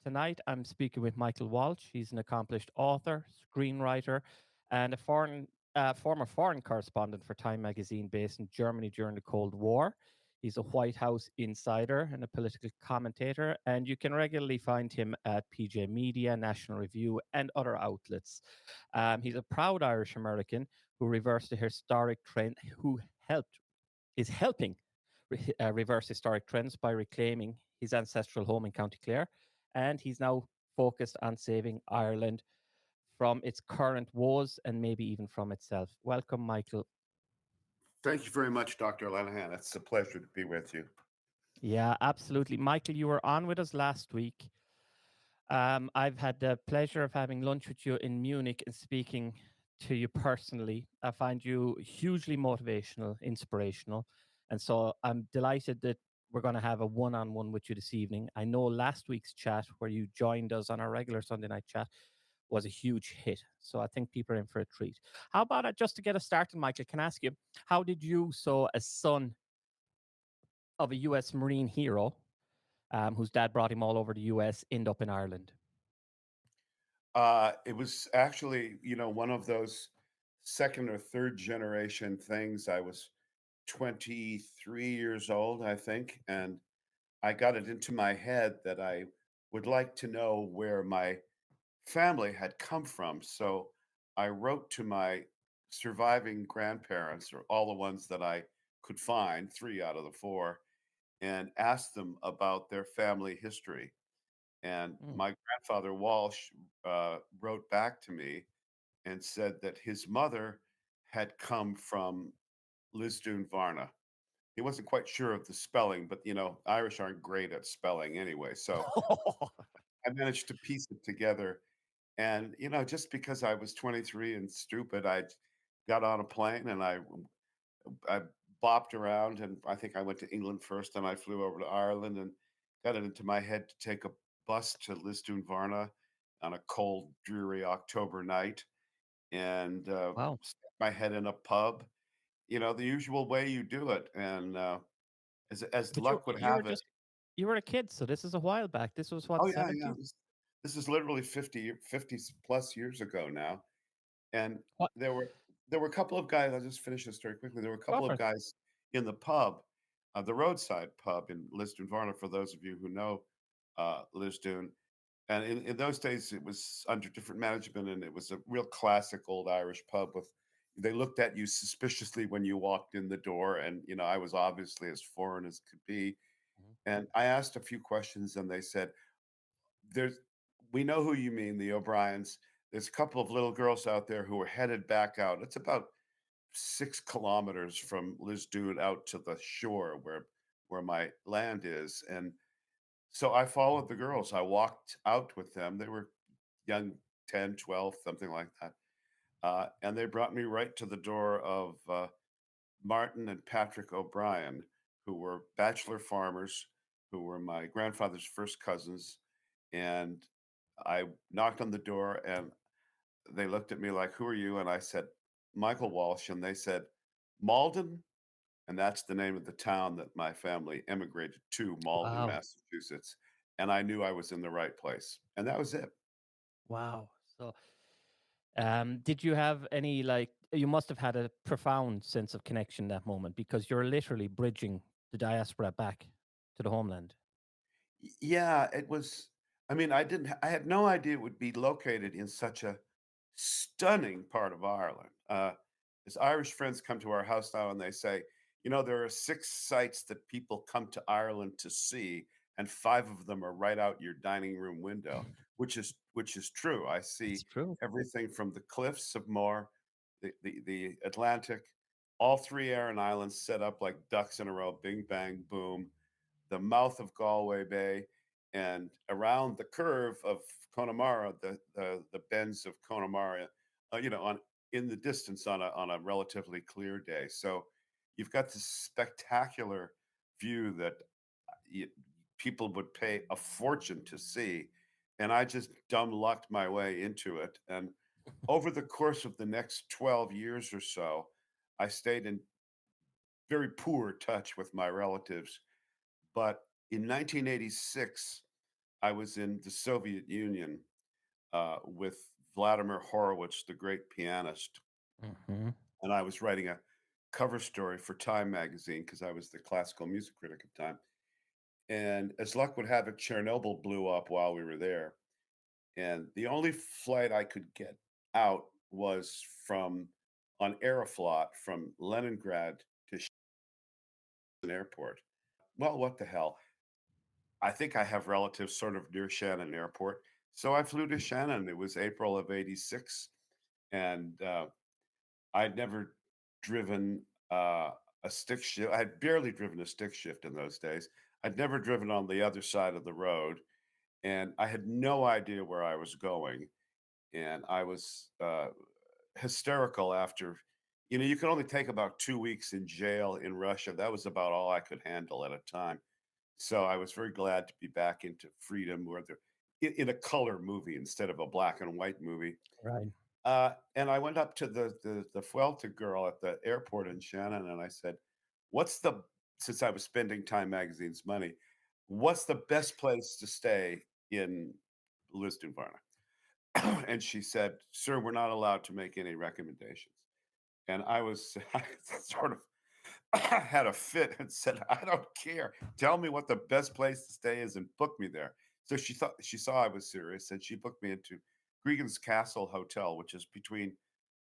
Tonight, I'm speaking with Michael Walsh. He's an accomplished author, screenwriter, and former foreign correspondent for Time magazine based in Germany during the Cold War. He's a White House insider and a political commentator, and you can regularly find him at PJ Media, National Review, and other outlets. He's a proud Irish American who reversed the historic trend, who helped is helping reverse historic trends by reclaiming his ancestral home in County Clare, and he's now focused on saving Ireland from its current woes and maybe even from itself. Welcome, Michael. Thank you very much, Dr. Lanahan. It's a pleasure to be with you. Yeah, absolutely. Michael, you were on with us last week. I've had the pleasure of having lunch with you in Munich and speaking to you personally. I find you hugely motivational, inspirational. And so I'm delighted that we're going to have a one on one with you this evening. I know last week's chat, where you joined us on our regular Sunday night chat, was a huge hit. So I think people are in for a treat. How about just to get us started, Michael? Can I ask you, how did you, so as son of a US Marine hero, whose dad brought him all over the US, end up in Ireland? It was actually, one of those second or third generation things. I was 23 years old, I think, and I got it into my head that I would like to know where my family had come from. So I wrote to my surviving grandparents, or all the ones that I could find, three out of the four, and asked them about their family history. And Mm. my grandfather Walsh wrote back to me and said that his mother had come from Lisdoon Varna. He wasn't quite sure of the spelling, but Irish aren't great at spelling anyway. So I managed to piece it together. And just because I was 23 and stupid, I got on a plane and I bopped around, and I think I went to England first, and I flew over to Ireland and got it into my head to take a bus to Lisdoon Varna on a cold, dreary October night and Wow. stick my head in a pub. The usual way you do it. And as But you luck would you were have it, just you were a kid, so this is a while back. This was what, oh yeah, yeah, 70s? this is literally 50 plus years ago now. And What? there were there were a couple of guys. I'll just finish this story quickly. There were a Go couple for of it. guys in the pub, the roadside pub in Lisdoon Varna. For those of you who know Lisdoon, and in those days it was under different management, and it was a real classic old Irish pub with. They looked at you suspiciously when you walked in the door, and I was obviously as foreign as could be. Mhm. And I asked a few questions, and they said, there's we know who you mean, the O'Briens. There's a couple of little girls out there who are headed back out. It's about 6 kilometers from Lisdoon out to the shore where my land is. And so I followed the girls. I walked out with them. They were young, 10, 12, something like that. And they brought me right to the door of Martin and Patrick O'Brien, who were bachelor farmers, who were my grandfather's first cousins. And I knocked on the door, and they looked at me like, "Who are you?" And I said, "Michael Walsh." And they said, "Malden?" And that's the name of the town that my family emigrated to, Malden, Wow. Massachusetts. And I knew I was in the right place. And that was it. Wow. So, did you have any, like, you must have had a profound sense of connection that moment because you're literally bridging the diaspora back to the homeland. Yeah, it was. I mean, I had no idea it would be located in such a stunning part of Ireland. As Irish friends come to our house now and they say, there are 6 sites that people come to Ireland to see, and 5 of them are right out your dining room window, which is true. I It's see true. everything from the cliffs of Moher, the Atlantic, all 3 Aran Islands set up like ducks in a row, bing bang boom, the mouth of Galway Bay, and around the curve of Connemara, the bends of Connemara, on in the distance on a relatively clear day. So you've got this spectacular view that y- people would pay a fortune to see, and I just dumb lucked my way into it. And over the course of the next 12 years or so, I stayed in very poor touch with my relatives, but in 1986, I was in the Soviet Union with Vladimir Horowitz, the great pianist, Hmm. and I was writing a cover story for Time magazine because I was the classical music critic at the time. And as luck would have it, Chernobyl blew up while we were there. And the only flight I could get out was from on Aeroflot from Leningrad to an airport. Well, what the hell? I think I have relatives sort of near Shannon Airport. So I flew to Shannon. It was April of '86. And I'd never driven a stick shift. I had barely driven a stick shift in those days. I'd never driven on the other side of the road. And I had no idea where I was going. And I was hysterical after, you can only take about 2 weeks in jail in Russia. That was about all I could handle at a time. So I was very glad to be back into freedom, where in a color movie instead of a black and white movie. Right. And I went up to the Vuelta girl at the airport in Shannon, and I said, "What's the since I was spending Time Magazine's money, what's the best place to stay in Lisdoonvarna?" And she said, "Sir, we're not allowed to make any recommendations." And I was I sort of had a fit and said, "I don't care. Tell me what the best place to stay is and book me there." So she saw I was serious, and she booked me into Gregan's Castle Hotel, which is between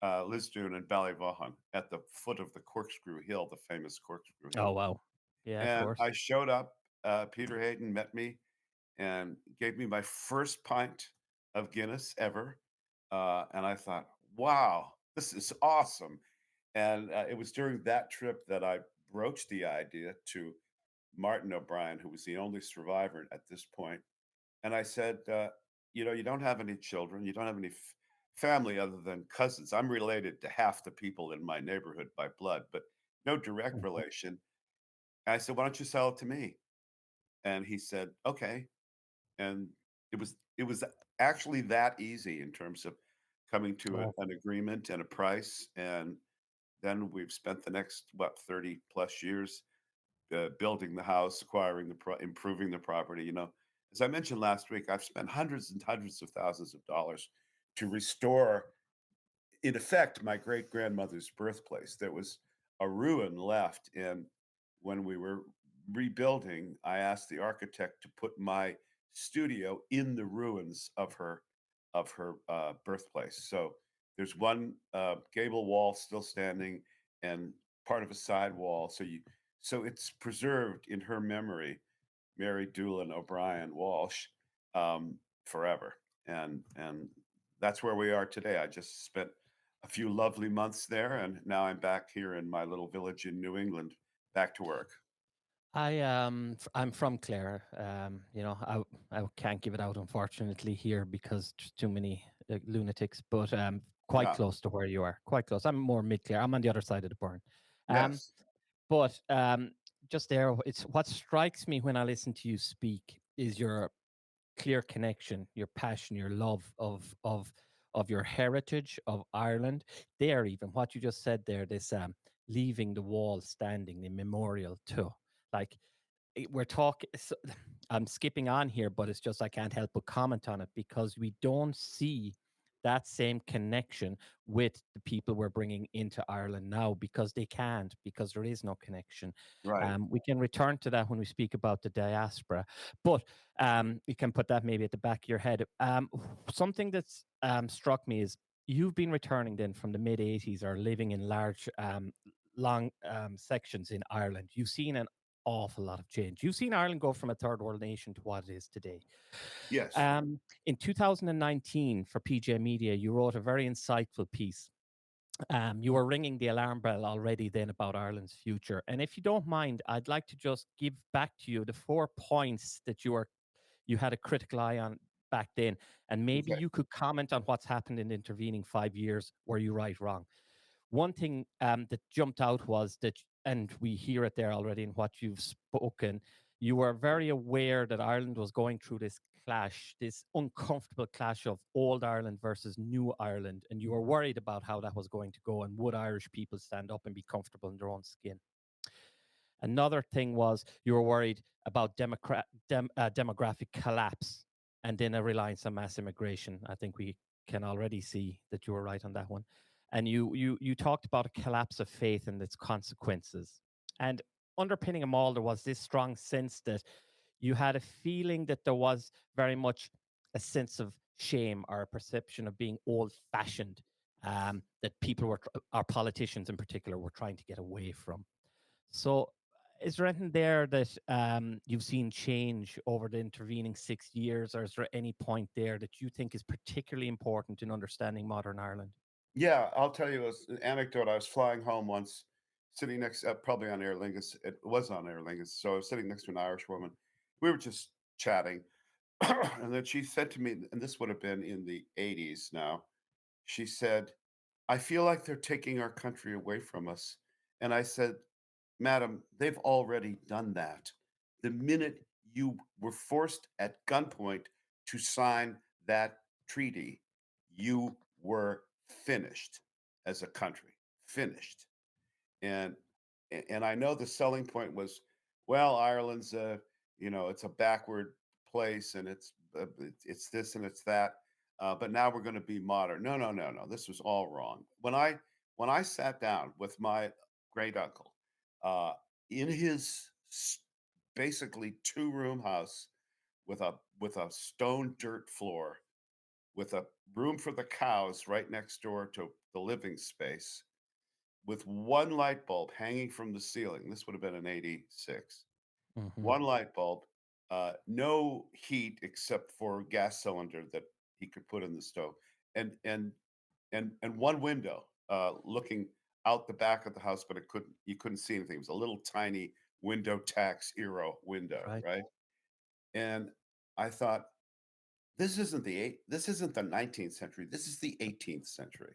Lisdoon and Ballyvaughan at the foot of the Corkscrew Hill, the famous Corkscrew Oh, Hill. wow. Yeah, of And course. I showed up. Peter Hayden met me and gave me my first pint of Guinness ever. And I thought, wow, this is awesome. And it was during that trip that I broached the idea to Martin O'Brien, who was the only survivor at this point. And I said, you don't have any children, you don't have any family other than cousins. I'm related to half the people in my neighborhood by blood, but no direct Mhm. relation. And I said, why don't you sell it to me? And he said, okay. And it was actually that easy in terms of coming to Oh, an agreement and a price. And then we've spent the next 30 plus years building the house, acquiring improving the property. As I mentioned last week, I've spent hundreds and hundreds of thousands of dollars to restore, in effect, my great grandmother's birthplace. There was a ruin left, and when we were rebuilding, I asked the architect to put my studio in the ruins of her birthplace. So there's one gable wall still standing, and part of a side wall. So it's preserved in her memory, Mary Doolin O'Brien Walsh, forever. And that's where we are today. I just spent a few lovely months there, and now I'm back here in my little village in New England, back to work. I'm from Clare. I can't give it out unfortunately here because there's too many lunatics, but quite Yeah. close to where you are. Quite close. I'm more mid Clare. I'm on the other side of the burn. Um, Yes. but just there, it's what strikes me when I listen to you speak is your clear connection, your passion, your love of your heritage of Ireland. There, even what you just said there, this leaving the wall standing, the memorial to, like we're talking. So, I'm skipping on here, but it's just I can't help but comment on it because we don't see that same connection with the people we're bringing into Ireland now because they can't, because there is no connection. Right. We can return to that when we speak about the diaspora, but you can put that maybe at the back of your head. Something that's struck me is you've been returning then from the mid 80s or living in large, long sections in Ireland. You've seen an awful lot of change. You've seen Ireland go from a third world nation to what it is today. Yes. In 2019, for PJ Media, you wrote a very insightful piece. You were ringing the alarm bell already then about Ireland's future. And if you don't mind, I'd like to just give back to you the 4 points that you had a critical eye on back then. And maybe Okay. you could comment on what's happened in the intervening 5 years. Were you right, wrong? One thing that jumped out was that, and we hear it there already in what you've spoken, you were very aware that Ireland was going through this clash, this uncomfortable clash of old Ireland versus new Ireland, and you were worried about how that was going to go and would Irish people stand up and be comfortable in their own skin. Another thing was you were worried about demographic collapse and then a reliance on mass immigration. I think we can already see that you were right on that one. And you talked about a collapse of faith and its consequences. And underpinning them all, there was this strong sense that you had a feeling that there was very much a sense of shame or a perception of being old fashioned, that people were, our politicians in particular, were trying to get away from. So, is there anything there that you've seen change over the intervening 6 years, or is there any point there that you think is particularly important in understanding modern Ireland? Yeah, I'll tell you an anecdote. I was flying home once, sitting next, probably on Aer Lingus. It was on Aer Lingus, so I was sitting next to an Irish woman. We were just chatting, and then she said to me, and this would have been in the '80s now. She said, "I feel like they're taking our country away from us." And I said, "Madam, they've already done that. The minute you were forced at gunpoint to sign that treaty, you were finished as a country, finished." And and I know the selling point was, well, Ireland's it's a backward place, and it's this and it's that. But now we're going to be modern. No, no, no, no. This was all wrong. When I sat down with my great uncle, uh, in his basically 2-room house with a stone dirt floor, with a room for the cows right next door to the living space, with one light bulb hanging from the ceiling. This would have been in '86. Hmm. One light bulb, no heat except for gas cylinder that he could put in the stove, and one window looking out the back of the house, but you couldn't see anything. It was a little tiny window tax era window, Right. right? And I thought, this isn't the 19th century. This is the 18th century.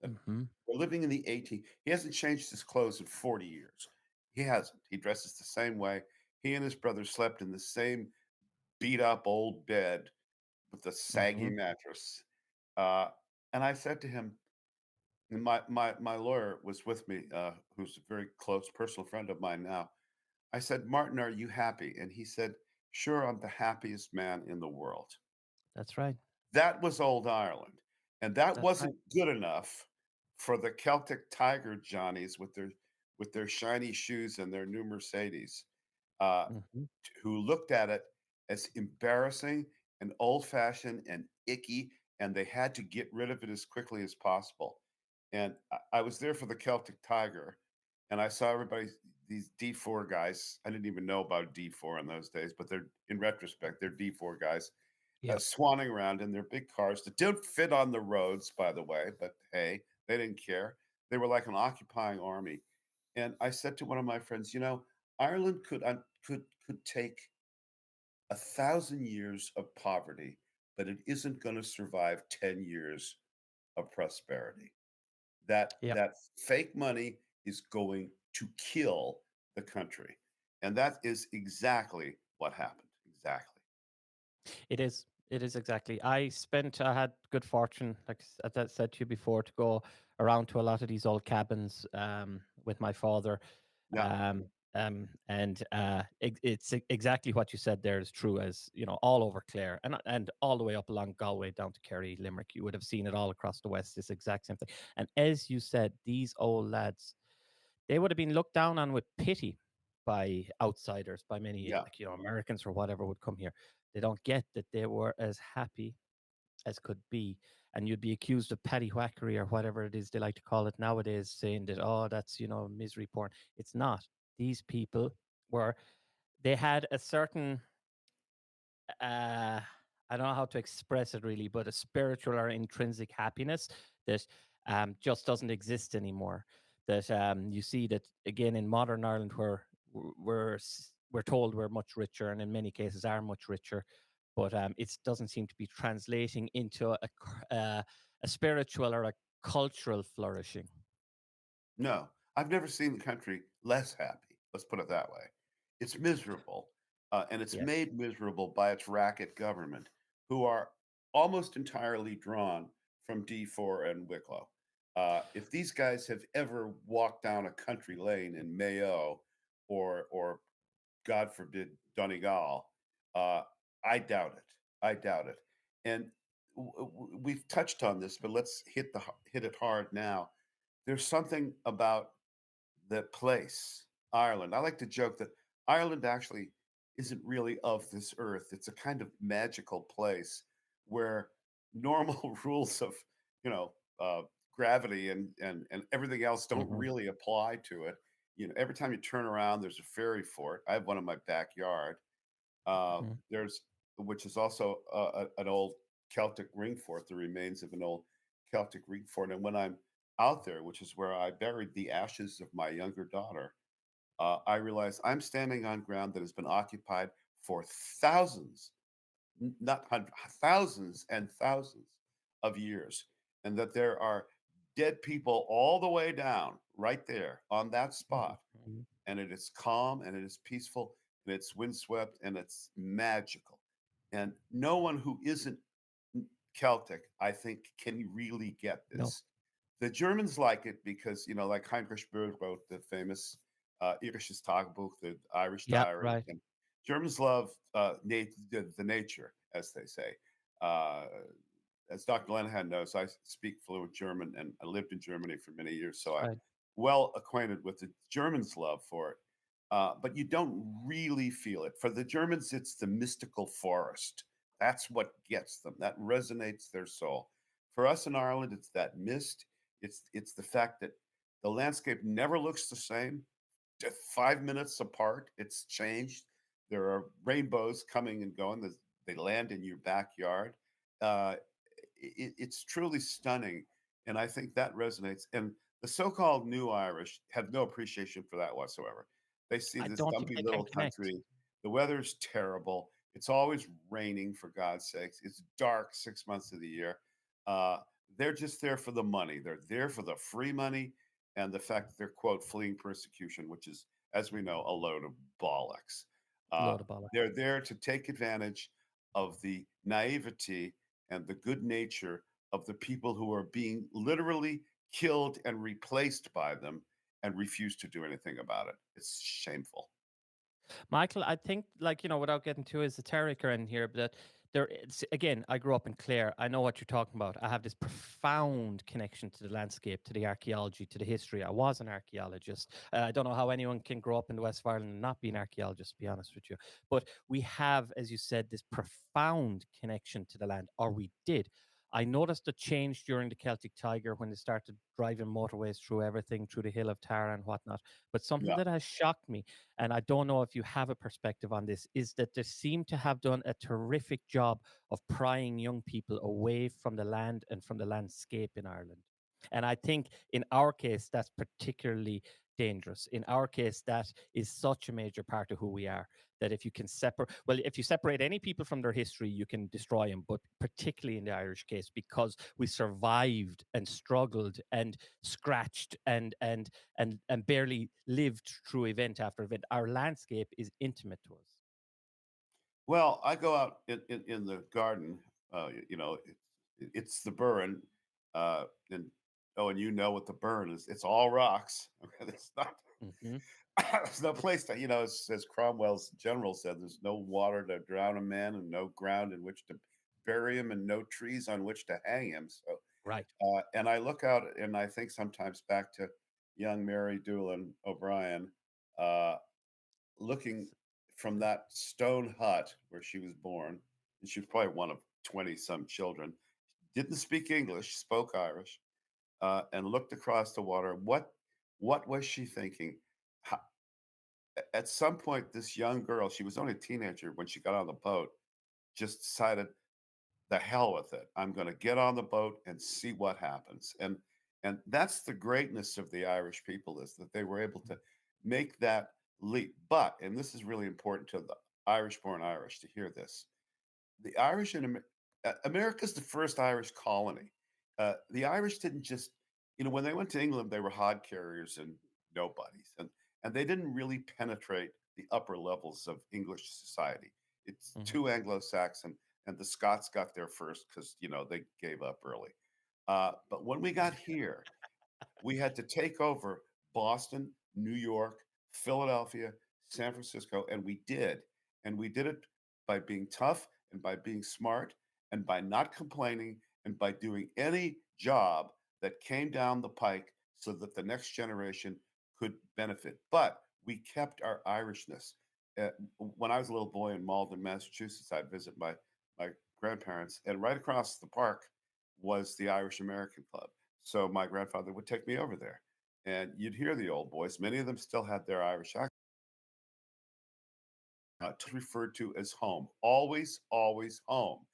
That Hmm. we're living in the 18th. He hasn't changed his clothes in 40 years. He hasn't. He dresses the same way. He and his brother slept in the same beat up old bed with the saggy Hmm. mattress. Uh, and I said to him, and my lawyer was with me, who's a very close personal friend of mine now. I said, "Martin, are you happy?" And he said, "Sure, I'm the happiest man in the world." That's right. That was old Ireland, and that That's right. wasn't good enough for the Celtic Tiger Johnnies with their shiny shoes and their new Mercedes, uh, Hmm. who looked at it as embarrassing and old-fashioned and icky, and they had to get rid of it as quickly as possible. And I was there for the Celtic Tiger, and I saw everybody, these D4 guys. I didn't even know about D4 in those days, but they're in retrospect, they're D4 guys Yeah. swanning around in their big cars that don't fit on the roads, by the way. But hey, they didn't care. They were like an occupying army. And I said to one of my friends, Ireland could take 1,000 years of poverty, but it isn't going to survive 10 years of prosperity. Yeah. That fake money is going to kill the country, and that is exactly what happened. Exactly. It is. It is exactly. I had good fortune, like as I said to you before, to go around to a lot of these old cabins with my father. Yeah. And it's exactly what you said there is true, as you know, all over Clare and all the way up along Galway down to Kerry, Limerick. You would have seen it all across the West, this exact same thing. And as you said, these old lads, they would have been looked down on with pity by outsiders, by many, Yeah. like, you know, Americans or whatever would come here. They don't get that they were as happy as could be. And you'd be accused of paddywhackery or whatever it is they like to call it nowadays, saying that, oh, that's, you know, misery porn. It's not. These people were, they had a certain, uh, I don't know how to express it really, but a spiritual or intrinsic happiness that just doesn't exist anymore. That you see that again in modern Ireland, where we're told we're much richer, and in many cases are much richer, but it doesn't seem to be translating into a spiritual or a cultural flourishing. No, I've never seen the country less happy. Let's put it that way. It's miserable, and it's Yes. made miserable by its racket government, who are almost entirely drawn from D4 and Wicklow. If these guys have ever walked down a country lane in Mayo or God forbid, Donegal. Uh, I doubt it. I doubt it. And we've touched on this, but let's hit it hard now. There's something about the place, Ireland. I like to joke that Ireland actually isn't really of this earth. It's a kind of magical place where normal rules of, you know, uh, gravity and everything else don't Hmm. really apply to it. Every time you turn around, there's a fairy fort. I have one in my backyard. There's which is also an old Celtic ring fort, the remains of an old Celtic ring fort. And when I'm out there, which is where I buried the ashes of my younger daughter, I realize I'm standing on ground that has been occupied for thousands, not hundreds, thousands and thousands of years, and that there are dead people all the way down right there on that spot, Hmm. and it is calm and it is peaceful and it's windswept and it's magical. And no one who isn't Celtic, I think, can really get No. this. The Germans like it because, like Heinrich Böll wrote the famous Irisches Tagebuch, the Irish Yeah, diary. right. And Germans love the nature, as they say. Uh, as Dr. Lenihan knows, I speak fluent German and I lived in Germany for many years, so I'm Right. well acquainted with the Germans' love for it. But you don't really feel it. For the Germans, it's the mystical forest. That's what gets them. That resonates their soul. For us in Ireland, it's that mist. It's the fact that the landscape never looks the same. 5 minutes apart, it's changed. There are rainbows coming and going. They land in your backyard. Uh, it's truly stunning, and I think that resonates. And the so-called new Irish have no appreciation for that whatsoever. They see I this don't think dumpy they can little connect. country. The weather's terrible. It's always raining, for God's sakes. It's dark 6 months of the year. Uh, they're just there for the money. They're there for the free money and the fact that they're, quote, fleeing persecution, which is, as we know, a load of bollocks. Uh, Load of bollocks. they're there to take advantage of the naivety and the good nature of the people who are being literally killed and replaced by them and refuse to do anything about it. It's shameful. Michael, I think, like, without getting too esoteric or in here, but that again, I grew up in Clare. I know what you're talking about. I have this profound connection to the landscape, to the archaeology, to the history. I was an archaeologist. I don't know how anyone can grow up in the West of Ireland and not be an archaeologist, to be honest with you. But we have, as you said, this profound connection to the land, or we did. I noticed a change during the Celtic Tiger when they started driving motorways through everything, through the Hill of Tara and whatnot. But something Yeah. that has shocked me, and I don't know if you have a perspective on this, is that they seem to have done a terrific job of prying young people away from the land and from the landscape in Ireland. And I think in our case, that's particularly dangerous. In our case, that is such a major part of who we are, that if you can separate, well, if you separate any people from their history, you can destroy them, but particularly in the Irish case, because we survived and struggled and scratched and barely lived through event after event. Our landscape is intimate to us. Well, I go out in the garden. It's the burn, and oh, and you know what the burn is? It's all rocks. Okay, it's not. Hmm. There's no place to, as Cromwell's general said, there's no water to drown a man and no ground in which to bury him and no trees on which to hang him. So, Right. and I look out and I think sometimes back to young Mary Doolin O'Brien, uh, looking from that stone hut where she was born, and she was probably one of 20 some children, didn't speak English, spoke Irish, and looked across the water. What was she thinking? How, at some point, this young girl, she was only a teenager when she got on the boat, just decided, the hell with it. I'm going to get on the boat and see what happens. And that's the greatness of the Irish people, is that they were able to make that leap. But, and this is really important to the Irish-born Irish to hear this, the Irish in America's the first Irish colony. The Irish didn't just, when they went to England, they were hod carriers and nobodies, and they didn't really penetrate the upper levels of English society. It's Hmm. too Anglo-Saxon, and the Scots got there first because they gave up early. But when we got here, we had to take over Boston, New York, Philadelphia, San Francisco, and we did. And we did it by being tough and by being smart and by not complaining and by doing any job that came down the pike so that the next generation could benefit. But we kept our Irishness. When I was a little boy in Malden, Massachusetts, I'd visit my grandparents, and right across the park was the Irish American Club. So my grandfather would take me over there, and you'd hear the old boys. Many of them still had their Irish accent. Referred to as home, always, always home.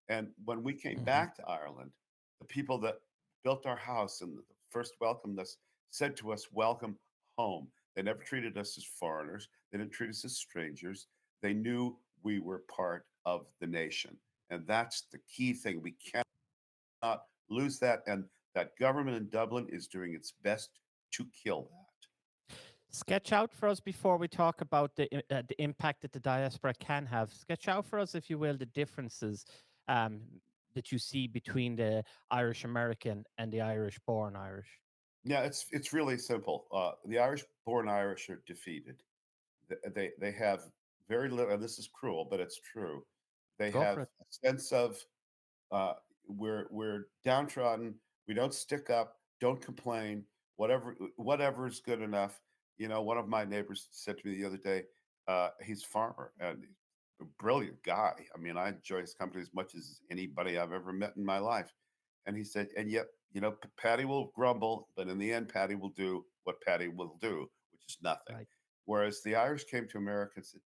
And when we came Hmm. back to Ireland, the people that built our house and first welcomed us said to us, "Welcome home." They never treated us as foreigners, they didn't treat us as strangers. They knew we were part of the nation. And that's the key thing. We cannot lose that. And that government in Dublin is doing its best to kill that. Sketch out for us before we talk about the impact that the diaspora can have. Sketch out for us, if you will, the differences um, that you see between the Irish American and the Irish born Irish. Yeah, it's really simple. The Irish-born Irish are defeated. They have very little. And this is cruel, but it's true. They Go have for it. a sense of uh, we're downtrodden. We don't stick up. Don't complain. Whatever's good enough. You know, one of my neighbors said to me the other day, he's a farmer and he's a brilliant guy. I mean, I enjoy his company as much as anybody I've ever met in my life. And he said, and yet, you know, Patty will grumble, but in the end, Patty will do what Patty will do, which is nothing. Right. Whereas the Irish came to America and said,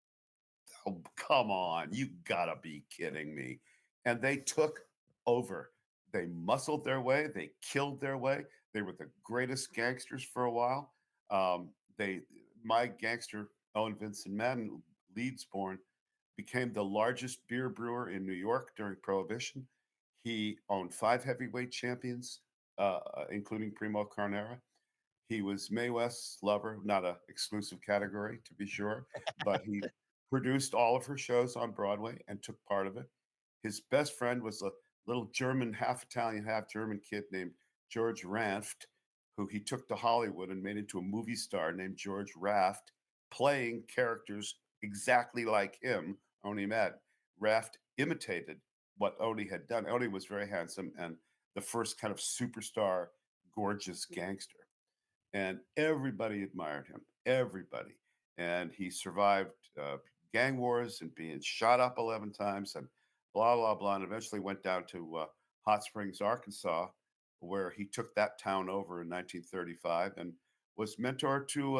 "Oh, come on, you gotta be kidding me." And they took over. They muscled their way, they killed their way. They were the greatest gangsters for a while. They My gangster, Owen Vincent Madden, Leeds born, became the largest beer brewer in New York during Prohibition. He owned five heavyweight champions, including Primo Carnera. He was Mae West's lover, not a exclusive category to be sure, but he produced all of her shows on Broadway and took part of it. His best friend was a little German, half Italian, half German kid named George Ranft, who he took to Hollywood and made into a movie star named George Raft, playing characters exactly like him, Oni met. Raft imitated what Oni had done. Oni was very handsome and the first kind of superstar, gorgeous gangster, and everybody admired him. Everybody, and he survived gang wars and being shot up 11 times and blah blah blah, and eventually went down to Hot Springs, Arkansas, where he took that town over in 1935 and was mentor to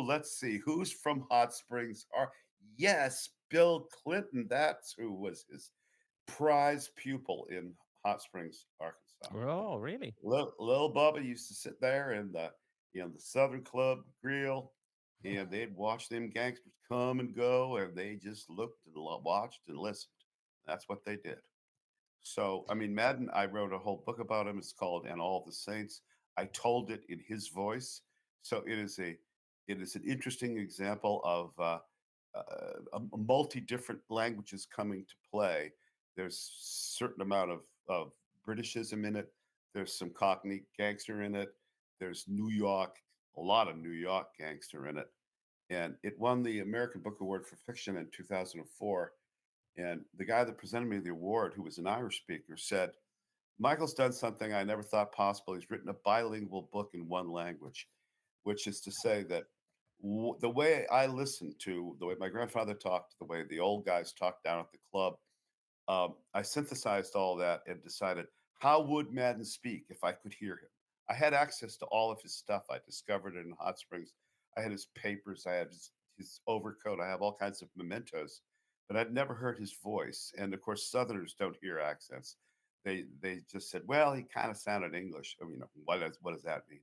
let's see who's from Hot Springs. Yes, Bill Clinton. That's who was his prize pupil in Hot Springs, Arkansas. Oh, really? Little Bubba used to sit there in the Southern Club grill, and they'd watch them gangsters come and go, and they just looked and watched and listened. That's what they did. So, I mean, Madden, I wrote a whole book about him. It's called "And All the Saints." I told it in his voice, so it is an interesting example of a multi different languages coming to play. There's certain amount of Britishism in it. There's some Cockney gangster in it. There's New York, a lot of New York gangster in it, and it won the American Book Award for Fiction in 2004. And the guy that presented me the award, who was an Irish speaker, said, "Michael's done something I never thought possible. He's written a bilingual book in one language," which is to say that the way I listened to, the way my grandfather talked, the way the old guys talked down at the club, I synthesized all that and decided, how would Madden speak if I could hear him? I had access to all of his stuff. I discovered it in Hot Springs. I had his papers. I had his overcoat. I have all kinds of mementos, but I'd never heard his voice. And of course, Southerners don't hear accents. They just said, well, he kind of sounded English. I mean, what does that mean?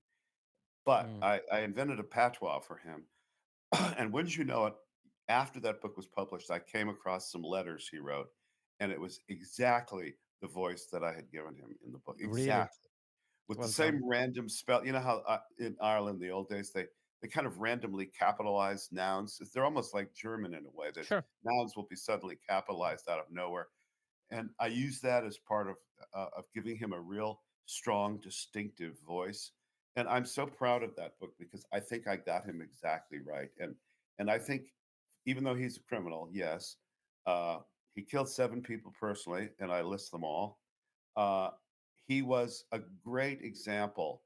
But Mm. I invented a patois for him. And wouldn't you know it, after that book was published, I came across some letters he wrote, and it was exactly the voice that I had given him in the book. Really? Exactly. With the Well done. same random spell. You know how in Ireland, the old days, they kind of randomly capitalize nouns. They're almost like German in a way that Sure. nouns will be suddenly capitalized out of nowhere. And I use that as part of giving him a real strong, distinctive voice. And I'm so proud of that book because I think I got him exactly right. And I think even though he's a criminal, yes, uh, he killed 7 people personally, and I list them all. Uh, he was a great example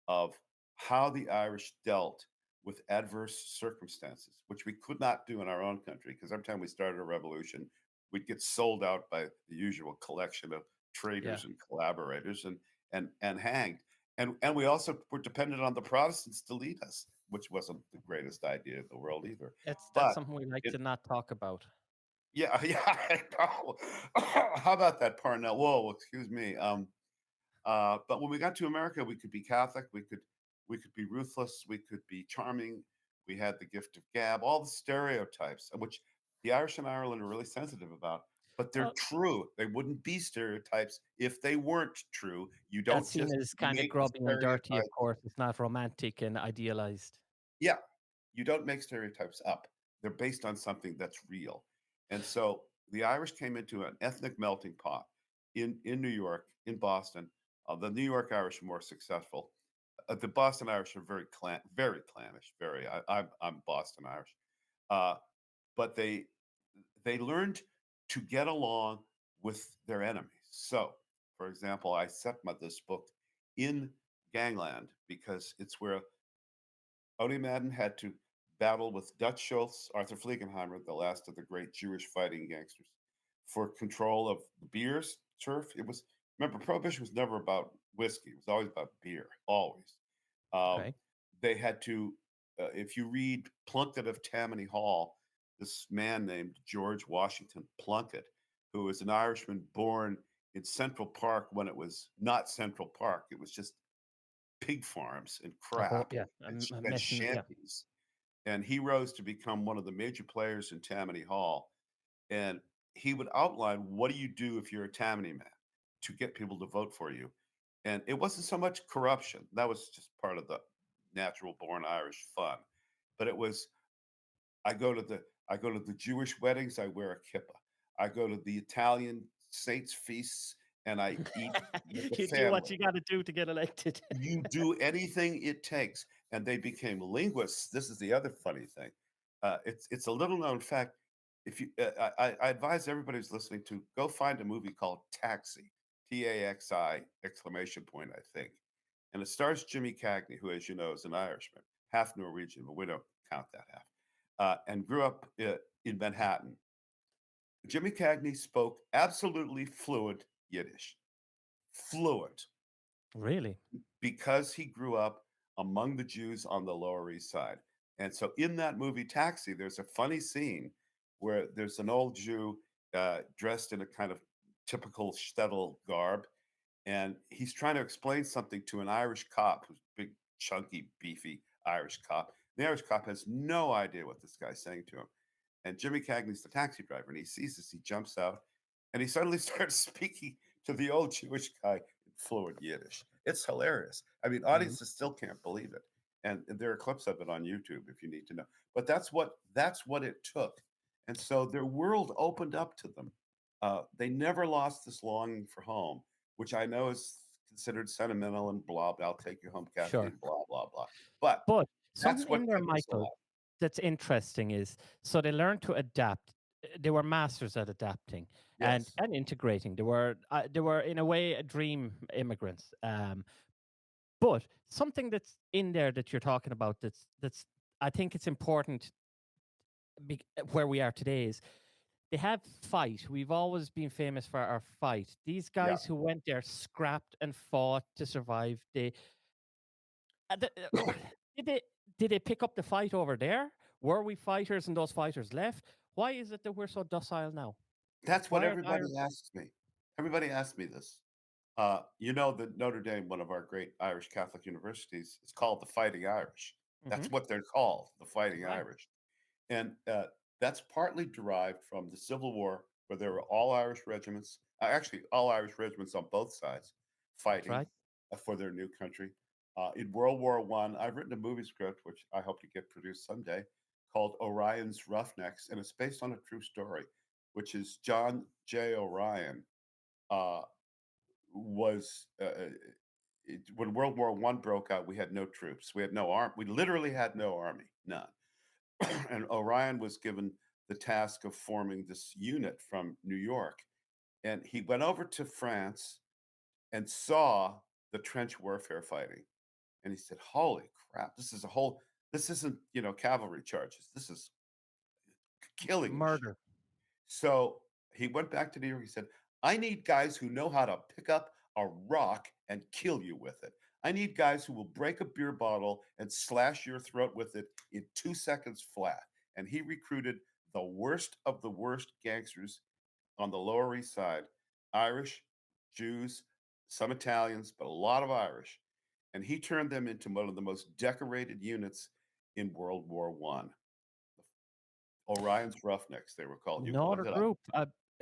of how the Irish dealt with adverse circumstances, which we could not do in our own country because every time we started a revolution, we'd get sold out by the usual collection of Yeah. traitors and collaborators and hanged. And we also were dependent on the Protestants to lead us, which wasn't the greatest idea in the world either. That's But something we like it, to not talk about. yeah, yeah, I know. How about that, Parnell? Whoa, excuse me. But when we got to America, we could be Catholic, we could be ruthless, we could be charming. We had the gift of gab, all the stereotypes, which the Irish and Ireland are really sensitive about. But they're Well, true. They wouldn't be stereotypes if they weren't true. You that's don't seen just as kind of make the grubby and dirty, of stereotype. course. It's not romantic and idealized. Yeah, you don't make stereotypes up. They're based on something that's real. And so the Irish came into an ethnic melting pot in New York, in Boston. The New York Irish are more successful. The Boston Irish are very clannish. Very. I'm Boston Irish, uh, but they learned to get along with their enemies. So, for example, I set this book in gangland because it's where Odie Madden had to battle with Dutch Schultz, Arthur Flegenheimer, the last of the great Jewish fighting gangsters, for control of the beers, turf. It was, remember, Prohibition was never about whiskey. It was always about beer, always. Um, Okay. they had to, if you read Plunkett of Tammany Hall, this man named George Washington Plunkett, who was an Irishman born in Central Park when it was not Central Park. It was just pig farms and A whole, crap yeah, a and mess. Yeah. shanties. And he rose to become one of the major players in Tammany Hall. And he would outline, what do you do if you're a Tammany man to get people to vote for you? And it wasn't so much corruption. That was just part of the natural born Irish fun. But it was, I go to the I go to the Jewish weddings, I wear a kippah. I go to the Italian saints feasts and I eat with the You do what family. you got to do to get elected. You do anything it takes. And they became linguists. This is the other funny thing. It's a little known fact. If you, I advise everybody who's listening to go find a movie called Taxi, Taxi exclamation point, I think, and it stars Jimmy Cagney, who, as you know, is an Irishman, half Norwegian, but we don't count that half, and grew up in Manhattan. Jimmy Cagney spoke absolutely fluent Yiddish, fluent, Really? because he grew up among the Jews on the Lower East Side. And so in that movie Taxi, there's a funny scene where there's an old Jew dressed in a kind of typical shtetl garb, and he's trying to explain something to an Irish cop who's big, chunky, beefy Irish cop. The Irish cop has no idea what this guy's saying to him. And Jimmy Cagney's the taxi driver, and he sees this, he jumps out, and he suddenly starts speaking to the old Jewish guy in fluent Yiddish. It's hilarious. I mean, Mm. audiences still can't believe it. And there are clips of it on YouTube if you need to know. But that's what it took. And so their world opened up to them. They never lost this longing for home, which I know is considered sentimental and blah, blah. I'll take you home, Sure. Kathleen, blah, blah, blah. But But that's something what in there, kept us Michael, alive. that's interesting is so they learned to adapt. They were masters at adapting Yes. and integrating. They were in a way dream immigrants. But something that's in there that you're talking about that's I think it's important where we are today is they have fight. We've always been famous for our fight. These Yeah. guys who went there scrapped and fought to survive. Uh, did they did they pick up the fight over there? Were we fighters and those fighters left? Why is it that we're so docile now? That's what Why are the everybody asks me. Everybody asks me this. You know that Notre Dame, one of our great Irish Catholic universities, is called the Fighting Irish. Mm-hmm. That's what they're called, the Fighting Right. Irish. And that's partly derived from the Civil War, where there were all Irish regiments, actually, all Irish regiments on both sides That's fighting right. for their new country. In World War One, I've written a movie script, which I hope to get produced someday, called Orion's Roughnecks, and it's based on a true story, which is John J. Orion uh, was when World War I broke out, we had no troops. We had no arm. We literally had no army, none. And Orion was given the task of forming this unit from New York. And he went over to France and saw the trench warfare fighting. And he said, "Holy crap, this isn't, cavalry charges. This is killing machine." Murder. So he went back to New York. He said, "I need guys who know how to pick up a rock and kill you with it. I need guys who will break a beer bottle and slash your throat with it in 2 seconds flat." And he recruited the worst of the worst gangsters on the Lower East Side, Irish, Jews, some Italians, but a lot of Irish. And he turned them into one of the most decorated units in World War One. Orion's Roughnecks, they were called. You can No look other it up. group.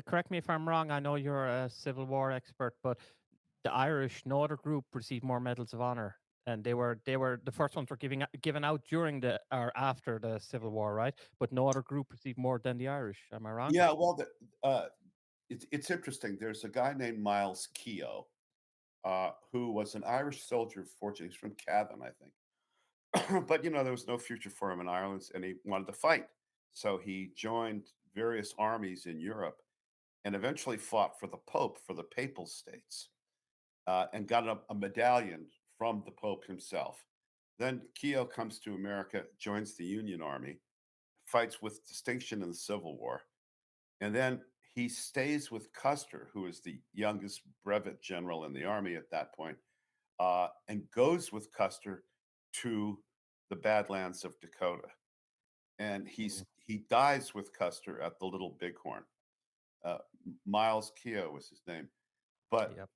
Correct me if I'm wrong. I know you're a Civil War expert, but the Irish, no other group received more medals of honor, and they were the first ones were given out during the or after the Civil War, right? But no other group received more than the Irish. Am I wrong? Yeah, well, it's interesting. There's a guy named Miles Keogh, who was an Irish soldier. Fortunately, he's from Cavan, I think. But there was no future for him in Ireland, and he wanted to fight. So he joined various armies in Europe and eventually fought for the Pope, for the Papal States, and got a medallion from the Pope himself. Then Keogh comes to America, joins the Union Army, fights with distinction in the Civil War, and then he stays with Custer, who is the youngest brevet general in the army at that point, and goes with Custer to the Badlands of Dakota. And Mhm. he dies with Custer at the Little Bighorn. Uh, Miles Keogh was his name. But Yep.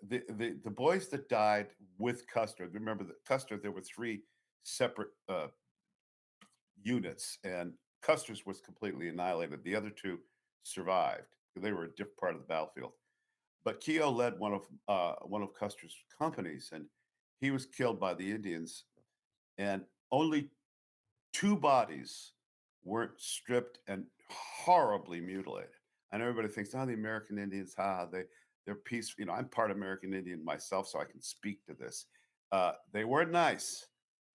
the boys that died with Custer, remember that Custer, there were three separate units, and Custer's was completely annihilated. The other two survived. They were a different part of the battlefield. But Keogh led one of Custer's companies, and he was killed by the Indians. And only two bodies weren't stripped and horribly mutilated. And everybody thinks, oh, the American Indians, they're peaceful. I'm part American Indian myself, so I can speak to this. They weren't nice.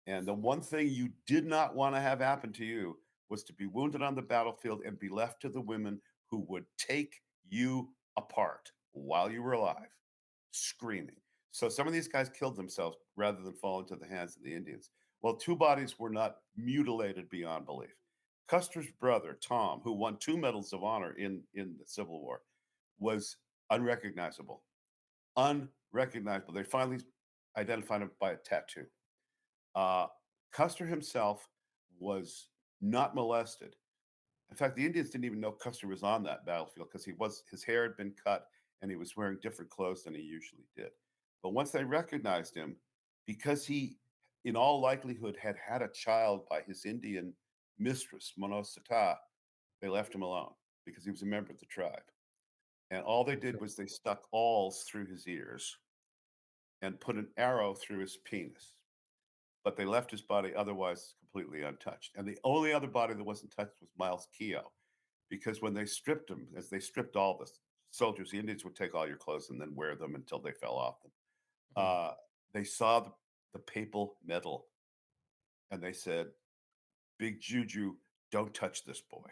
And the one thing you did not want to have happen to you was to be wounded on the battlefield and be left to the women who would take you apart while you were alive, screaming. So some of these guys killed themselves rather than fall into the hands of the Indians. Well, two bodies were not mutilated beyond belief. Custer's brother, Tom, who won two Medals of Honor in the Civil War, was unrecognizable. Unrecognizable. They finally identified him by a tattoo. Uh, Custer himself was not molested. In fact, the Indians didn't even know Custer was on that battlefield because his hair had been cut and he was wearing different clothes than he usually did. But once they recognized him, because he, in all likelihood, had had a child by his Indian mistress, Monosata, they left him alone because he was a member of the tribe. And all they did was they stuck awls through his ears and put an arrow through his penis, but they left his body otherwise completely untouched. And the only other body that wasn't touched was Miles Keogh, because when they stripped him, as they stripped all the soldiers, the Indians would take all your clothes and then wear them until they fell off them. Mhm. They saw the papal medal and they said, "Big Juju, don't touch this boy."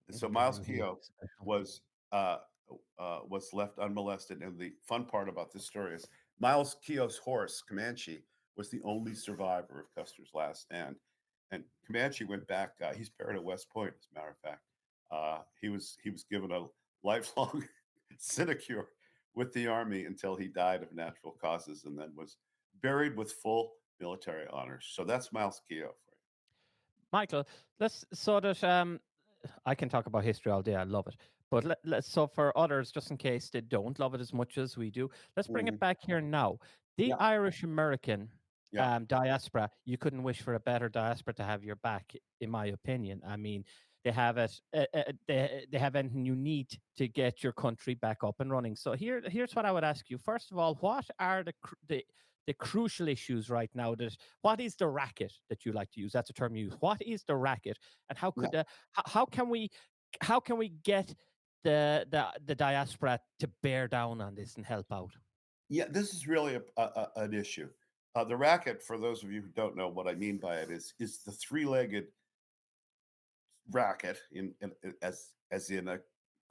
And so Miles Very Keogh special. was uh, was left unmolested. And the fun part about this story is Miles Keogh's horse, Comanche, was the only survivor of Custer's last stand. And Comanche went back. He's buried at West Point, as a matter of fact. He was given a lifelong sinecure with the army until he died of natural causes, and then was buried with full military honors. So that's Miles Keogh for Michael, let's sort of I can talk about history all day. I love it. But let's so for others, just in case they don't love it as much as we do, let's you. bring it back here now. The Yeah, Irish American yeah, diaspora, you couldn't wish for a better diaspora to have your back, in my opinion. I mean, they have it. They have everything you need to get your country back up and running. So here's what I would ask you. First of all, what are the crucial issues right now? That what is the racket that you like to use? That's a term you use. What is the racket, and how yeah. could how can we get the diaspora to bear down on this and help out? Yeah, this is really an issue. The racket, for those of you who don't know what I mean by it, is the three-legged racket as in a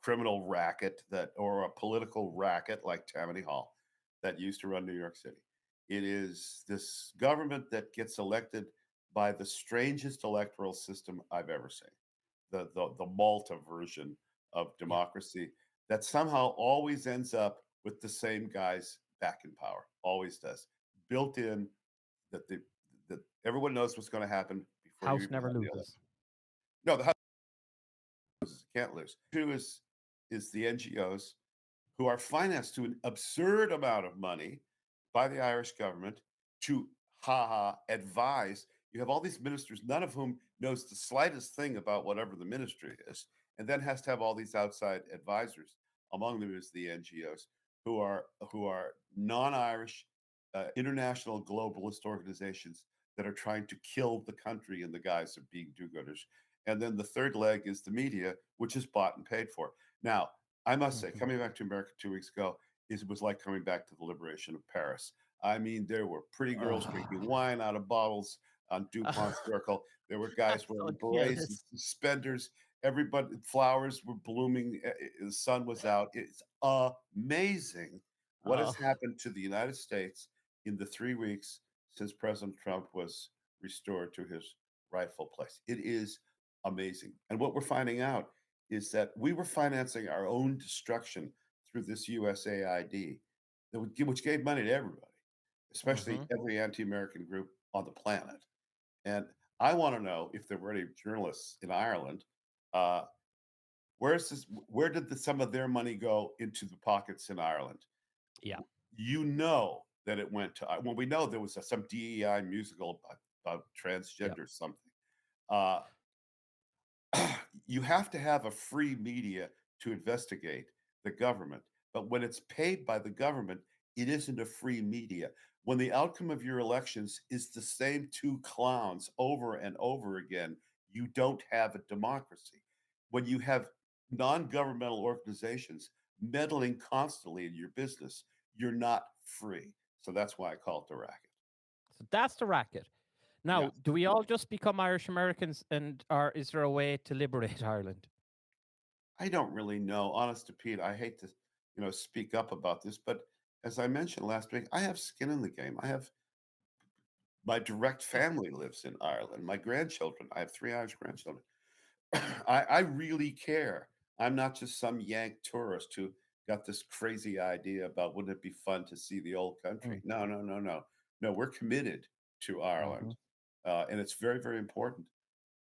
criminal racket that or a political racket like Tammany Hall that used to run New York City. It is this government that gets elected by the strangest electoral system I've ever seen. The Malta version of Yeah. democracy that somehow always ends up with the same guys back in power. Always does. Built in that that everyone knows what's going to happen before you House even never have the loses. election. No, the can't lose. Two is the NGOs who are financed to an absurd amount of money by the Irish government to advise. You have all these ministers, none of whom knows the slightest thing about whatever the ministry is, and then has to have all these outside advisors. Among them is the NGOs who are non-Irish, international globalist organizations that are trying to kill the country in the guise of being do-gooders. And then the third leg is the media, which is bought and paid for. Now, I must say, Hmm. coming back to America 2 weeks ago, it was like coming back to the liberation of Paris. I mean, there were pretty girls drinking Oh, wine out of bottles on Dupont Circle. There were guys I'm so wearing berets and jealous. suspenders. Everybody, flowers were blooming. The sun was out. It's amazing what has Oh, happened to the United States in the 3 weeks since President Trump was restored to his rightful place. It is amazing. And what we're finding out is that we were financing our own destruction through this USAID, which gave money to everybody, especially hmm, every anti-American group on the planet. And I want to know if there were any journalists in Ireland. Uh, where's this? Where did some of their money go into the pockets in Ireland? yeah, You know that it went to. Well, we know there was some DEI musical about yeah, transgender something. Uh, you have to have a free media to investigate the government. But when it's paid by the government, it isn't a free media. When the outcome of your elections is the same two clowns over and over again, you don't have a democracy. When you have non governmental organizations meddling constantly in your business, you're not free. So that's why I call it the racket. so that's the racket. Yeah. Now, do we all just become Irish Americans, and or is there a way to liberate Ireland? I don't really know. Honest to Pete, I hate to, speak up about this, but as I mentioned last week, I have skin in the game. I have my direct Yeah. family lives in Ireland. My grandchildren, I have three Irish grandchildren. I really care. I'm not just some Yank tourist who got this crazy idea about wouldn't it be fun to see the old country? Mm, No, no, no, no. No, we're committed to mhm. Ireland. And it's very, very important.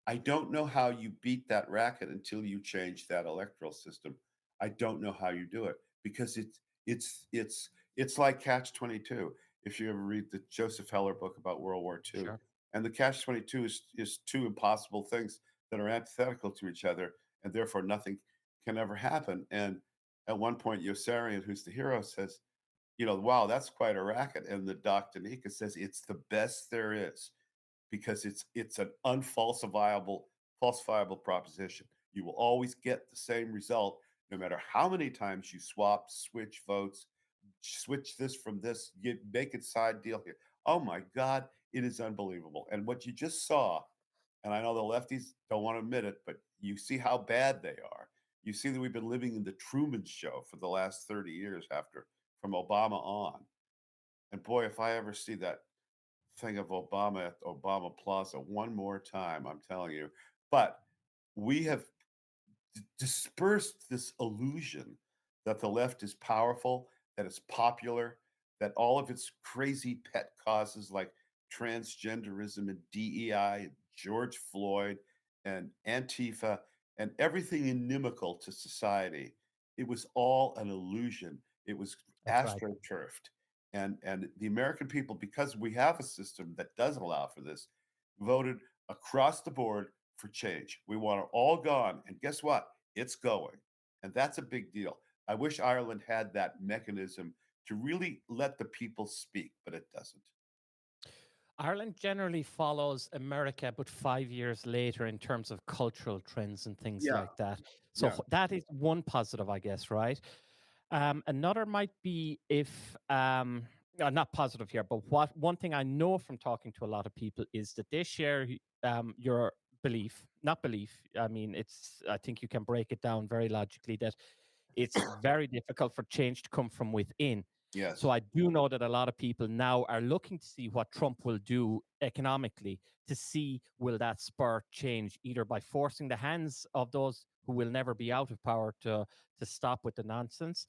I don't know how you beat that racket until you change that electoral system. I don't know how you do it because it's like Catch 22. If you ever read the Joseph Heller book about World War II, Sure. and the Catch 22 is two impossible things that are antithetical to each other, and therefore nothing can ever happen. And at one point, Yossarian, who's the hero, says, wow, that's quite a racket. And the Doc Danica says it's the best there is because it's an falsifiable proposition. You will always get the same result no matter how many times you swap, switch votes, switch this from this, make it side deal here. Oh my God, it is unbelievable. And what you just saw, and I know the lefties don't want to admit it, but you see how bad they are. You see that we've been living in the Truman Show for the last 30 years after from Obama on. And boy, if I ever see that thing of Obama at Obama Plaza one more time, I'm telling you. But we have dispersed this illusion that the left is powerful, that it's popular, that all of its crazy pet causes like transgenderism and DEI, George Floyd and Antifa, and everything inimical to society, it was all an illusion. It was That's right. astroturfed. And the American people, because we have a system that does allow for this, voted across the board for change. We want it all gone. And guess what? It's going. And that's a big deal. I wish Ireland had that mechanism to really let the people speak, but it doesn't. Ireland generally follows America, but 5 years later in terms of cultural trends and things Yeah, like that. So yeah. that is one positive, I guess, right? Another might be if not positive here, but what one thing I know from talking to a lot of people is that they share your belief, not belief. I mean, it's I think you can break it down very logically that it's very difficult for change to come from within. So Yes. I do know that a lot of people now are looking to see what Trump will do economically to see will that spur change either by forcing the hands of those who will never be out of power to stop with the nonsense,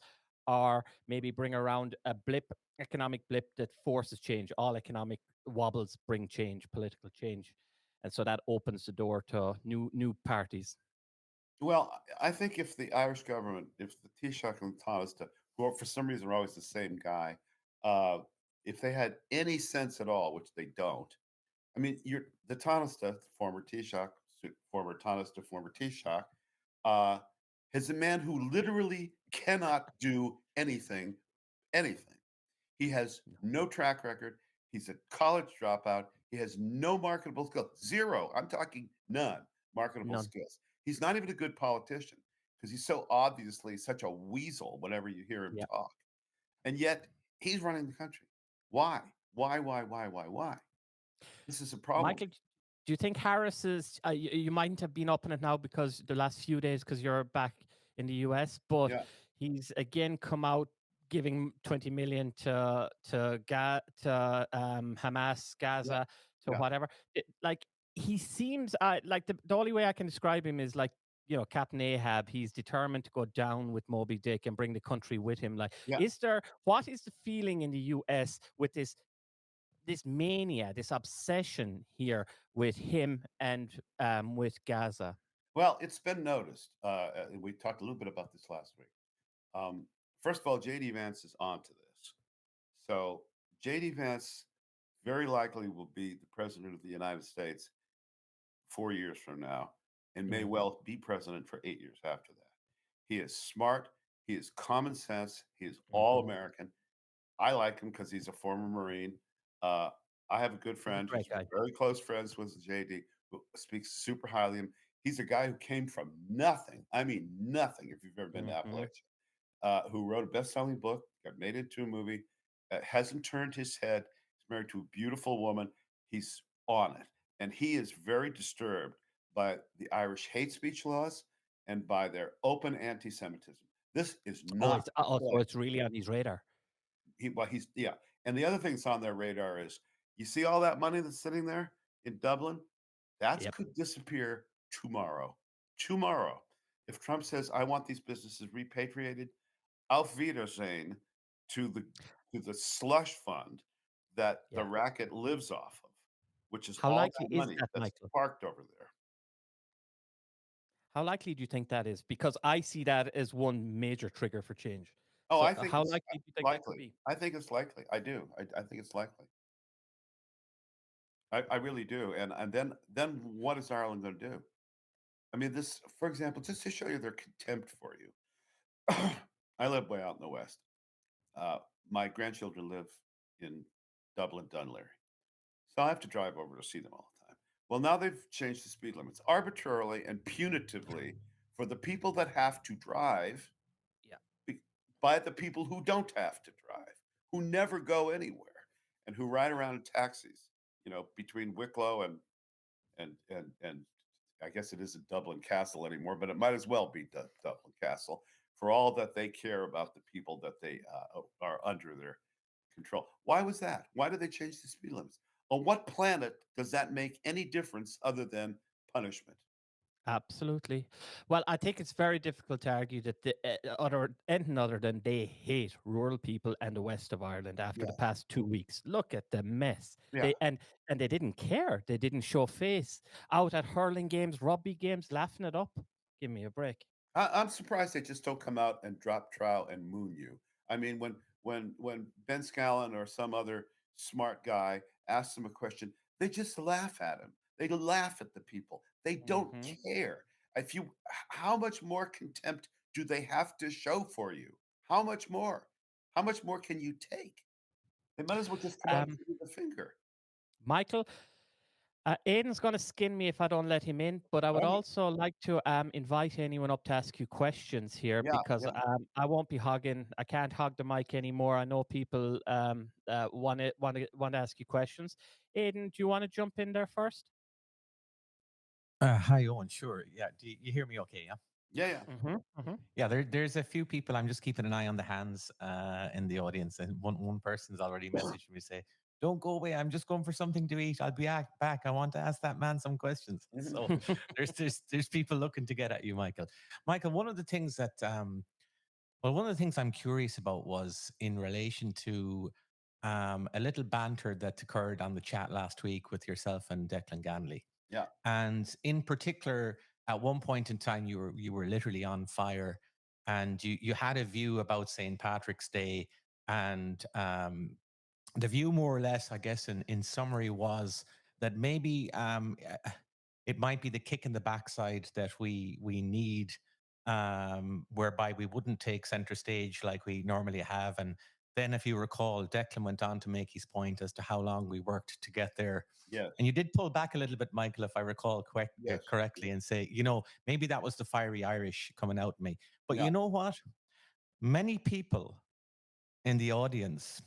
or maybe bring around a blip, economic blip that forces change. All economic wobbles bring change, political change, and so that opens the door to new parties. Well, I think if the Irish government, if the Taoiseach and Tánaiste, who for some reason are always the same guy, uh, if they had any sense at all, which they don't, I mean, you're the Tánaiste, former Taoiseach, former Tánaiste, former Taoiseach, uh, is a man who literally cannot do anything. He has no track record. He's a college dropout. He has no marketable skills. Zero. I'm talking none marketable None. skills. He's not even a good politician because he's so obviously such a weasel whenever you hear him Yeah. talk. And yet he's running the country. Why? Why? This is a problem. Michael, do you think Harris is? You mightn't have been up in it now because the last few days because you're back in the US, but Yeah. he's again come out giving 20 million to Hamas, Yeah. Gaza, to Yeah. whatever. Like he seems like the only way I can describe him is like Captain Ahab. He's determined to go down with Moby Dick and bring the country with him. Like, Yeah. what is the feeling in the US with this mania, this obsession here with him and with Gaza? Well, it's been noticed. We talked a little bit about this last week. Um, First of all, JD Vance is onto this. So JD Vance very likely will be the president of the United States 4 years from now and may Mm, well be president for 8 years after that. He is smart. He is common sense. He is all mhm. American. I like him because he's a former Marine. Uh, I have a good He's a friend great who's guy. very close friends with JD who speaks super highly of him. He's a guy who came from nothing. I mean, nothing, if you've ever been to Mhm. Appalachia, who wrote a best-selling book, got made into a movie, hasn't turned his head. He's married to a beautiful woman. He's on it, and he is very disturbed by the Irish hate speech laws and by their open anti-Semitism. This is Oh, not it's the so place. it's really on his radar. He's yeah. And the other thing that's on their radar is you see all that money that's sitting there in Dublin, that Yep. could disappear tomorrow. Tomorrow, if Trump says I want these businesses repatriated, auf Wiedersehen to the slush fund that the Yeah. racket lives off of, which is How all likely that is money that, that's Michael? parked over there. How likely do you think that is? Because I see that as one major trigger for change. Oh, So, I think how it's likely do you think that could likely. be? I think it's likely. I do. I think it's likely. I really do. And then what is Ireland going to do? I mean, this, for example, just to show you their contempt for you. I live way out in the west. Uh, my grandchildren live in Dublin, Dunleary. So I have to drive over to see them all the time. Well, now they've changed the speed limits arbitrarily and punitively for the people that have to drive Yeah. be- by the people who don't have to drive, who never go anywhere, and who ride around in taxis, between Wicklow and I guess it isn't Dublin Castle anymore, but it might as well be Dublin Castle for all that they care about the people that they are under their control. Why was that? Why did they change the speed limits? On what planet does that make any difference other than punishment? Absolutely. Well, I think it's very difficult to argue that anything other than they hate rural people and the west of Ireland after the Yeah, past 2 weeks. Look at the mess. yeah. They didn't care. They didn't show face out at hurling games, rugby games, laughing it up. Give me a break. I'm surprised they just don't come out and drop trowel and moon you. I mean, when Ben Scallon or some other smart guy asks them a question, they just laugh at him. They laugh at the people. They don't Hmm. care. If you, how much more contempt do they have to show for you? How much more? How much more can you take? They might as well just come out and Um, give you the finger. Michael, Aidan's going to skin me if I don't let him in, but I would Okay. also like to invite anyone up to ask you questions here Yeah, because yeah. I won't be hogging. I can't hog the mic anymore. I know people want to ask you questions. Aidan, do you want to jump in there first? Hi, Owen. Sure. Yeah. Do you hear me okay? Yeah. Yeah, yeah. Mm-hmm, mm-hmm. Yeah, there's a few people. I'm just keeping an eye on the hands in the audience, and one person's already messaged me say, "Don't go away. I'm just going for something to eat. I'll be back. I want to ask that man some questions." Mhm. So there's people looking to get at you, Michael. Michael, one of the things that one of the things I'm curious about was in relation to a little banter that occurred on the chat last week with yourself and Declan Ganley. Yeah. And in particular, at one point in time, you were literally on fire, and you had a view about St. Patrick's Day, and the view, more or less, I guess, in summary, was that maybe it might be the kick in the backside that we need, whereby we wouldn't take center stage like we normally have. And then, if you recall, Declan went on to make his point as to how long we worked to get there. Yes. And you did pull back a little bit, Michael, if I recall Yes. correctly, and say, maybe that was the fiery Irish coming out in me. But Yeah. you know what? Many people in the audience,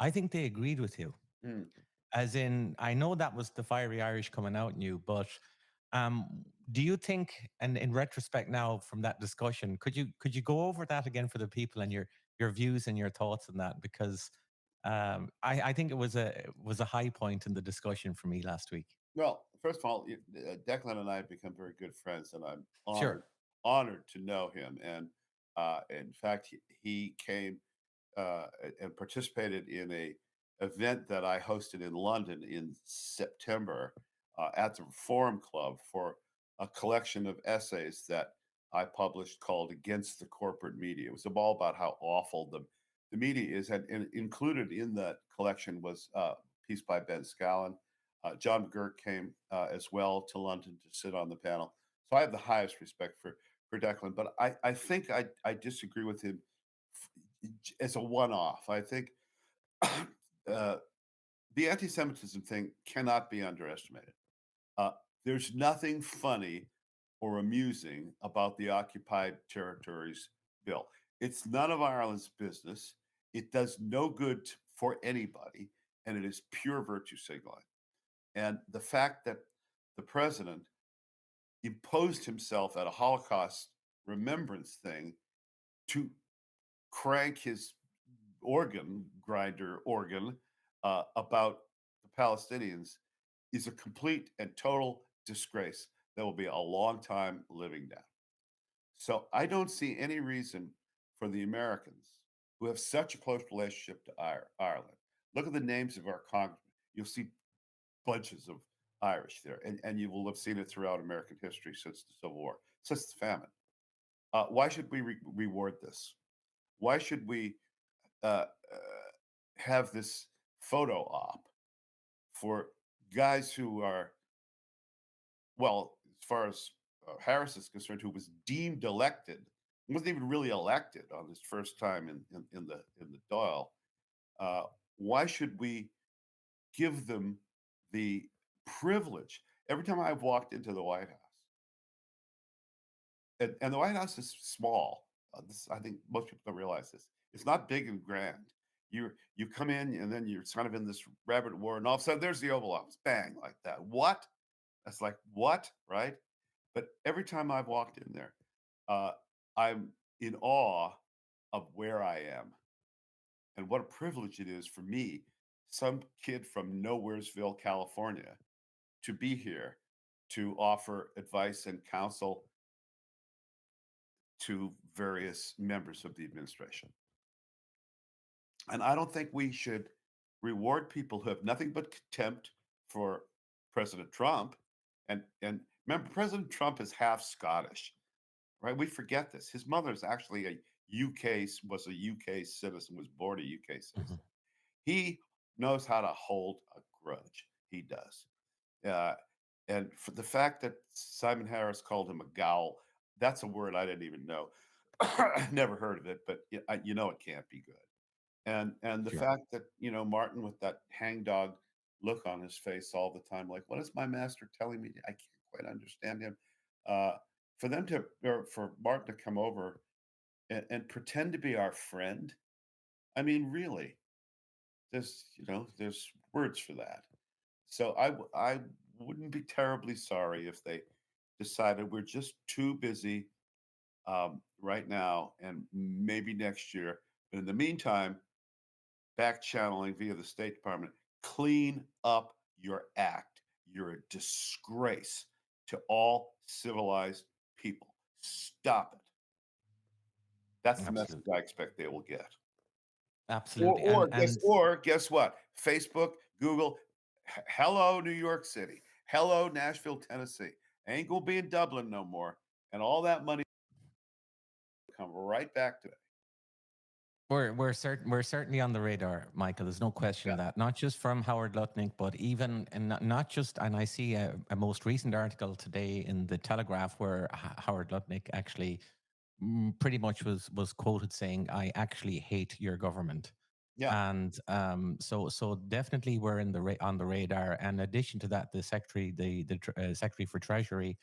I think they agreed with you. Mm. As in, I know that was the fiery Irish coming out in you, but do you think, and in retrospect now from that discussion, could you go over that again for the people and your views and your thoughts on that? Because I think it was a high point in the discussion for me last week. Well, first of all, Declan and I have become very good friends, and I'm Sure. honored to know him. And in fact, he came and participated in a event that I hosted in London in September at the Forum Club for a collection of essays that I published called "Against the Corporate Media." It was all about how awful the media is, and included in that collection was a piece by Ben Scallon. John McGurk came as well to London to sit on the panel. So I have the highest respect for Declan, but I think I disagree with him as a one-off. I think uh, the anti-Semitism thing cannot be underestimated. Uh, there's nothing funny or amusing about the Occupied Territories bill. It's none of Ireland's business. It does no good for anybody, and it is pure virtue signaling. And the fact that the president imposed himself at a Holocaust remembrance thing to crank his organ about the Palestinians is a complete and total disgrace that will be a long time living down. So I don't see any reason for the Americans who have such a close relationship to Ireland. Look at the names of our congressmen. You'll see bunches of Irish there, and you will have seen it throughout American history since the Civil War, since the famine. Why should we reward this? Why should we uh, have this photo op for guys who are, well, as far as Harris is concerned, who was deemed elected, wasn't even really elected on his first time in the Dáil. Uh, why should we give them the privilege? Every time I've walked into the White House, and the White House is small. I think most people don't realize this. It's not big and grand. You come in and then you're kind of in this rabbit war, and all of a sudden there's the Oval Office, bang, like that. What? That's like what, right? But every time I've walked in there, uh, I'm in awe of where I am and what a privilege it is for me, some kid from Nowheresville, California, to be here to offer advice and counsel to various members of the administration. And I don't think we should reward people who have nothing but contempt for President Trump. And remember, President Trump is half Scottish, right? We forget this. His mother is actually was a UK citizen, was born a UK Mhm. citizen. He knows how to hold a grudge. He does. Uh, and for the fact that Simon Harris called him a gowl, that's a word I didn't even know. Never heard of it, but you know it can't be good. And the Sure. fact that Martin with that hangdog look on his face all the time, like, what is my master telling me? I can't quite understand him. Uh, for them to, or for Martin to come over and pretend to be our friend, I mean, really, there's words for that. So I wouldn't be terribly sorry if they decided we're just too busy right now and maybe next year. But in the meantime, back channeling via the State Department, clean up your act. You're a disgrace to all civilized people. Stop it. That's the message Absolutely. I expect they will get. Absolutely. Or guess what? Facebook, Google, hello New York City, hello Nashville, Tennessee. Ain't gonna be in Dublin no more, and all that money will come right back to it. We're certainly on the radar, Michael. There's no question Yeah, of that. Not just from Howard Lutnick, but even and not just. And I see a most recent article today in the Telegraph where Howard Lutnick actually pretty much was quoted saying, "I actually hate your government." yeah. And so definitely we're in the on the radar. And in addition to that, the secretary, the secretary for Treasury,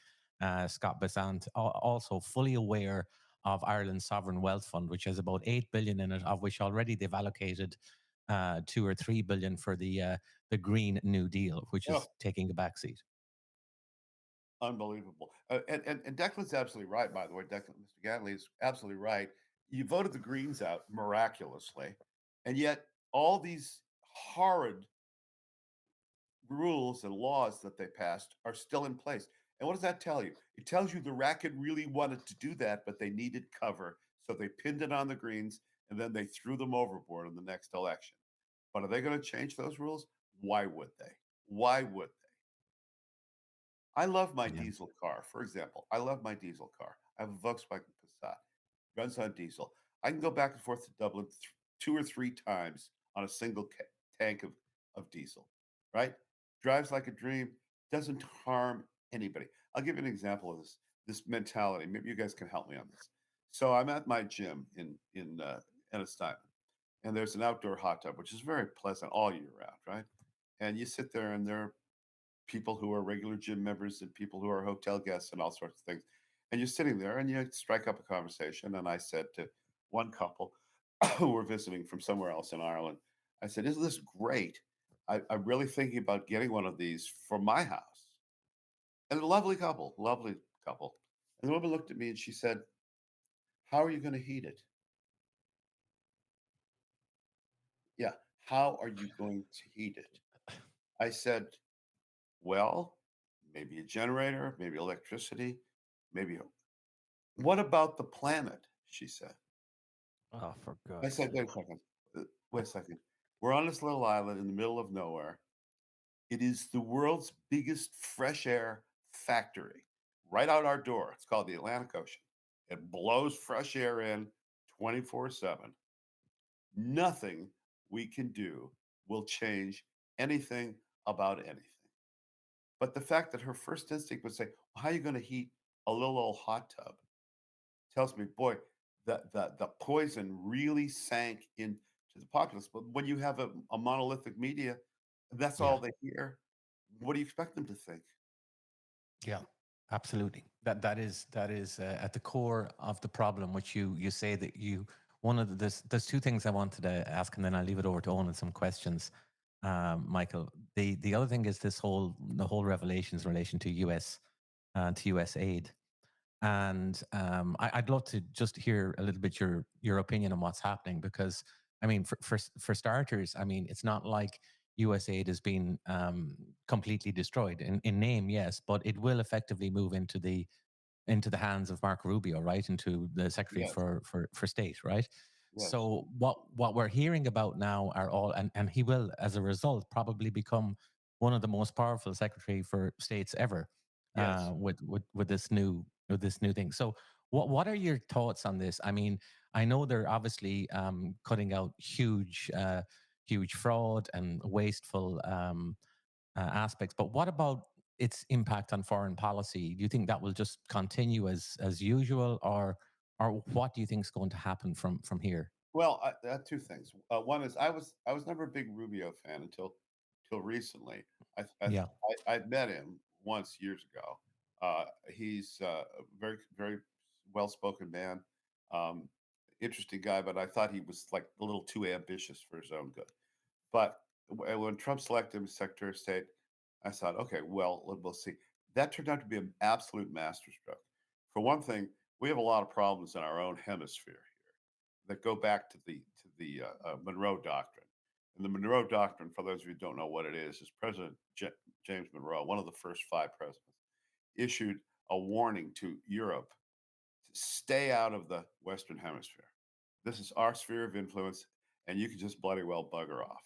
Scott Bessant, also fully aware of Ireland's sovereign wealth fund, which has about 8 billion in it, of which already they've allocated 2 or 3 billion for the Green New Deal, which Oh, is taking a backseat. unbelievable. And Declan's absolutely right, by the way. Mr. Gatley is absolutely right. You voted the Greens out miraculously, and yet all these horrid rules and laws that they passed are still in place. And what does that tell you? It tells you the racket really wanted to do that, but they needed cover. So they pinned it on the Greens and then they threw them overboard in the next election. But are they going to change those rules? Why would they? Why would they? I love my Yeah. diesel car. For example, I love my diesel car. I have a Volkswagen Passat, runs on diesel. I can go back and forth to Dublin 2 or 3 times on a single tank of diesel, right? Drives like a dream, doesn't harm anybody. I'll give you an example of this mentality. Maybe you guys can help me on this. So I'm at my gym in Ennistimon, and there's an outdoor hot tub, which is very pleasant all year round, right? And you sit there, and there are people who are regular gym members and people who are hotel guests and all sorts of things. And you're sitting there and you strike up a conversation. And I said to one couple who were visiting from somewhere else in Ireland, I said, "Isn't this great? I'm really thinking about getting one of these for my house." And a lovely couple, lovely couple. And the woman looked at me and she said, "How are you going to heat it?" Yeah. How are you going to heat it? I said, "Well, maybe a generator, maybe electricity, maybe what about the planet?" She said. Oh, for I God's said, sake. "Wait a second. Wait a second. We're on this little island in the middle of nowhere. It is the world's biggest fresh air factory right out our door. It's called the Atlantic Ocean. It blows fresh air in 24/7. Nothing we can do will change anything about anything." But the fact that her first instinct would say, "Well, how are you going to heat a little old hot tub?" tells me, boy, the poison really sank into the populace. But when you have a monolithic media, that's Yeah. all they hear. What do you expect them to think? Yeah, absolutely. That is at the core of the problem, which you say that you one of the, there's two things I wanted to ask, and then I'll leave it over to Owen and some questions, Michael. The other thing is the whole revelations in relation to US aid, and I'd love to just hear a little bit your opinion on what's happening, because I mean, for starters, I mean, it's not like US aid has been completely destroyed in name, yes, but it will effectively move into the hands of Marco Rubio, right, into the Secretary Yes, for State, right? yes, So what we're hearing about now are all, and he will, as a result, probably become one of the most powerful Secretary for States ever, yes. with this new thing. So what are your thoughts on this? I mean, I know they're obviously cutting out huge fraud and wasteful aspects. But what about its impact on foreign policy? Do you think that will just continue as usual, or what do you think is going to happen from here? Well, I two things. One is I was never a big Rubio fan until till recently. I, Yeah. I met him once years ago. He's a very, very well-spoken man, um, interesting guy, but I thought he was like a little too ambitious for his own good. But when Trump selected him as Secretary of State, I thought, okay, well, we'll see. That turned out to be an absolute masterstroke. For one thing, we have a lot of problems in our own hemisphere here that go back to the Monroe Doctrine. And the Monroe Doctrine, for those of you who don't know what it is President James Monroe, one of the first 5 presidents, issued a warning to Europe to stay out of the Western Hemisphere. This is our sphere of influence, and you can just bloody well bugger off.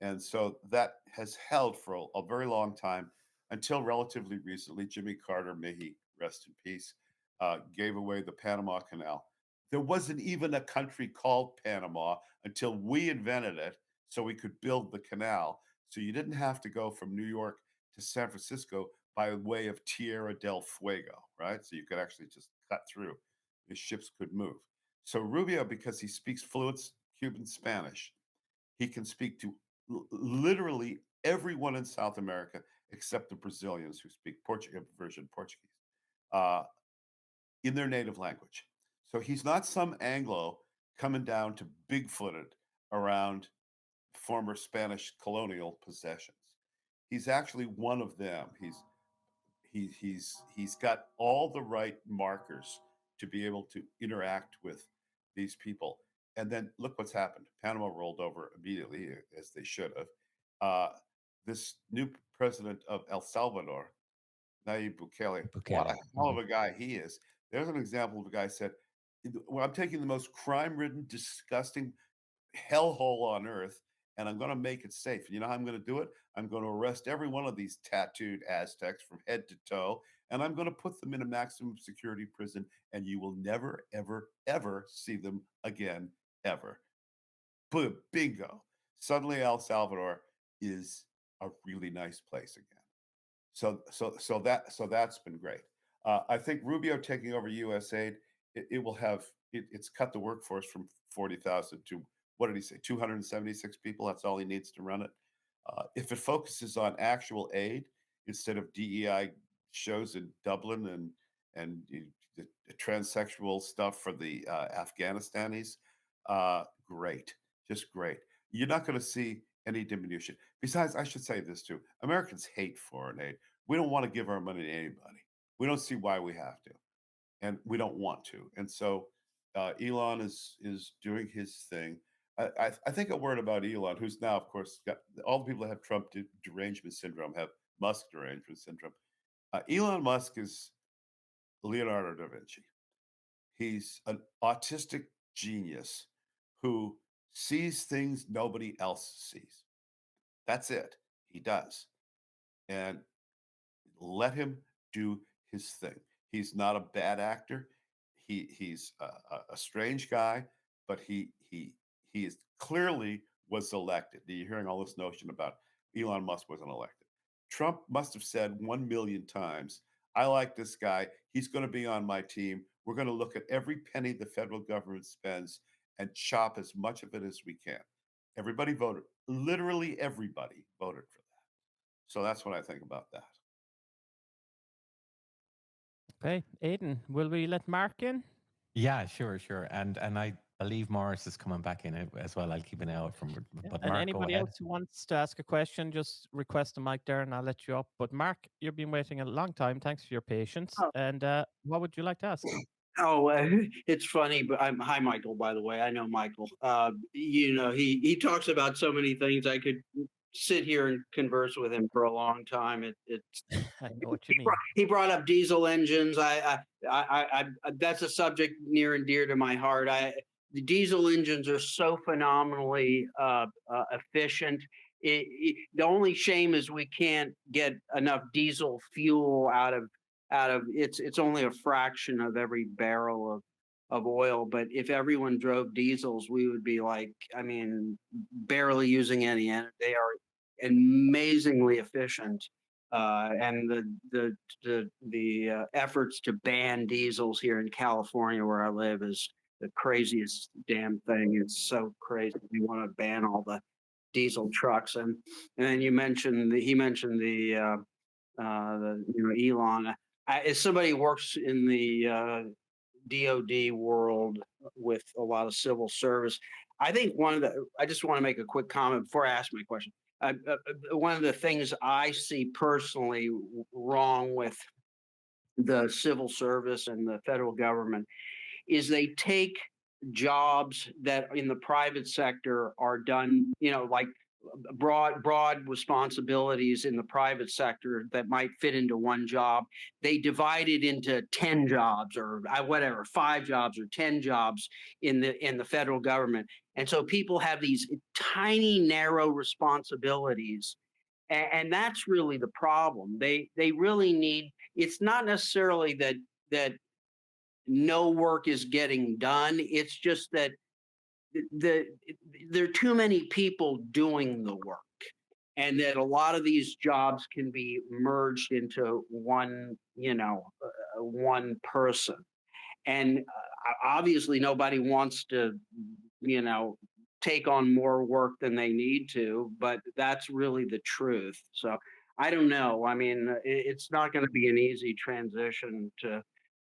And so that has held for a very long time until relatively recently. Jimmy Carter, may he rest in peace, gave away the Panama Canal. There wasn't even a country called Panama until we invented it so we could build the canal. So you didn't have to go from New York to San Francisco by way of Tierra del Fuego, right? So you could actually just cut through. The ships could move. So Rubio, because he speaks fluent Cuban Spanish, he can speak to literally everyone in South America except the Brazilians who speak version Portuguese uh, in their native language. So he's not some Anglo coming down to bigfooted around former Spanish colonial possessions. He's actually one of them. He's got all the right markers to be able to interact with these people. And then look what's happened. Panama rolled over immediately, as they should have. This new president of El Salvador, Nayib Bukele, what a Bukele. hell of a guy he is. There's an example of a guy said, well, I'm taking the most crime-ridden, disgusting hellhole on earth, and I'm going to make it safe. And you know how I'm going to do it? I'm going to arrest every one of these tattooed Aztecs from head to toe, and I'm going to put them in a maximum security prison, and you will never, ever, ever see them again, ever. Boom, bingo. Suddenly, El Salvador is a really nice place again. So that's been great. I think Rubio taking over USAID, it will have it's cut the workforce from 40,000 to, what did he say, 276 people. That's all he needs to run it. If it focuses on actual aid instead of DEI shows in Dublin and the transsexual stuff for the Afghanistanis, great, just great. You're not going to see any diminution. Besides, I should say this too: Americans hate foreign aid. We don't want to give our money to anybody. We don't see why we have to, and we don't want to. And so Elon is doing his thing. I think a word about Elon, who's now, of course, got all the people that have Trump derangement syndrome have Musk derangement syndrome. Elon Musk is Leonardo da Vinci. He's an autistic genius who sees things nobody else sees. That's it. He does. And let him do his thing. He's not a bad actor. He's a strange guy, but he is clearly was elected. You're hearing all this notion about Elon Musk wasn't elected. Trump must have said 1 million times, I like this guy. He's going to be on my team. We're going to look at every penny the federal government spends and chop as much of it as we can. Everybody voted. Literally everybody voted for that. So that's what I think about that. Okay, Aidan, will we let Mark in? Yeah, sure. And I believe Morris is coming back in as well. I'll keep an eye out from. Yeah. But And Mark, go anybody ahead. else who wants to ask a question, just request a mic there and I'll let you up. But Mark, you've been waiting a long time. Thanks for your patience. Oh. And what would you like to ask? Oh, it's funny, but hi, Michael, by the way. I know Michael. He talks about so many things. I could sit here and converse with him for a long time. It's I know what you mean. he brought up diesel engines. I that's a subject near and dear to my heart. The diesel engines are so phenomenally efficient. The only shame is we can't get enough diesel fuel out of it's only a fraction of every barrel of oil. But if everyone drove diesels, we would be like, I mean, barely using any energy. They are amazingly efficient. And the efforts to ban diesels here in California, where I live, is the craziest damn thing. It's so crazy. We want to ban all the diesel trucks, and then he mentioned the Elon. As somebody who works in the DoD world with a lot of civil service, I think I just want to make a quick comment before I ask my question. One of the things I see personally wrong with the civil service and the federal government is they take jobs that in the private sector are done, like broad responsibilities in the private sector that might fit into one job. They divide it into 10 jobs or whatever, 5 jobs or 10 jobs in the federal government. And so people have these tiny, narrow responsibilities. And that's really the problem. They really need, it's not necessarily that no work is getting done. It's just that there are too many people doing the work, and that a lot of these jobs can be merged into one person. And obviously, nobody wants to, take on more work than they need to, but that's really the truth. So I don't know. I mean, it's not going to be an easy transition to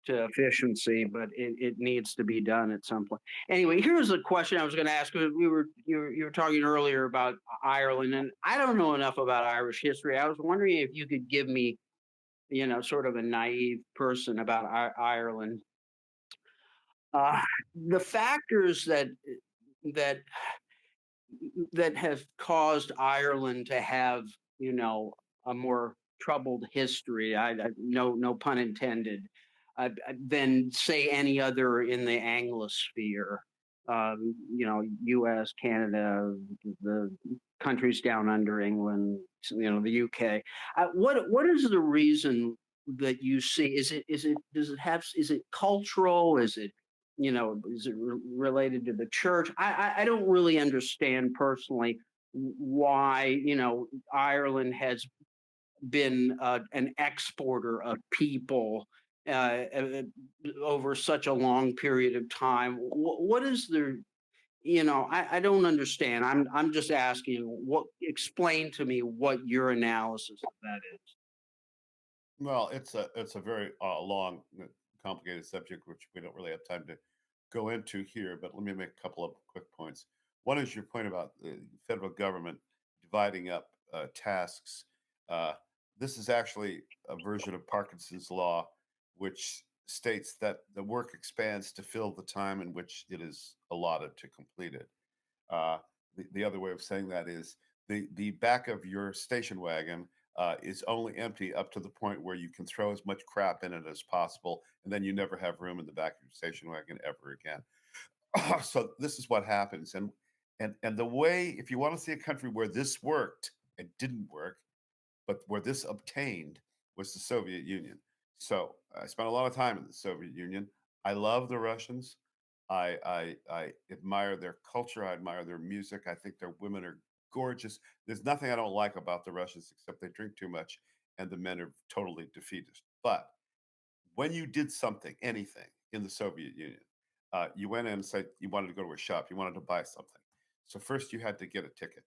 efficiency, but it needs to be done at some point. Anyway, here's a question I was going to ask. You were talking earlier about Ireland, and I don't know enough about Irish history. I was wondering if you could give me, sort of a naive person about Ireland. The factors that have caused Ireland to have, a more troubled history. No pun intended. Than say any other in the Anglosphere. U.S., Canada, the countries down under England, the UK. What is the reason that you see? Is it cultural? Is it related to the church? I don't really understand personally why Ireland has been an exporter of people over such a long period of time. What is the I don't understand. I'm just asking. Explain to me what your analysis of that is. Well, it's a very long, complicated subject, which we don't really have time to go into here. But let me make a couple of quick points. One is your point about the federal government dividing up tasks. This is actually a version of Parkinson's law, which states that the work expands to fill the time in which it is allotted to complete it. The other way of saying that is the back of your station wagon is only empty up to the point where you can throw as much crap in it as possible, and then you never have room in the back of your station wagon ever again. So this is what happens, and the way, if you want to see a country where this worked, it didn't work, but where this obtained was the Soviet Union. So I spent a lot of time in the Soviet Union. I love the Russians. I admire their culture. I admire their music. I think their women are gorgeous. There's nothing I don't like about the Russians except they drink too much and the men are totally defeatist. But when you did something, anything in the Soviet Union, you went in and said you wanted to go to a shop, you wanted to buy something. So first you had to get a ticket.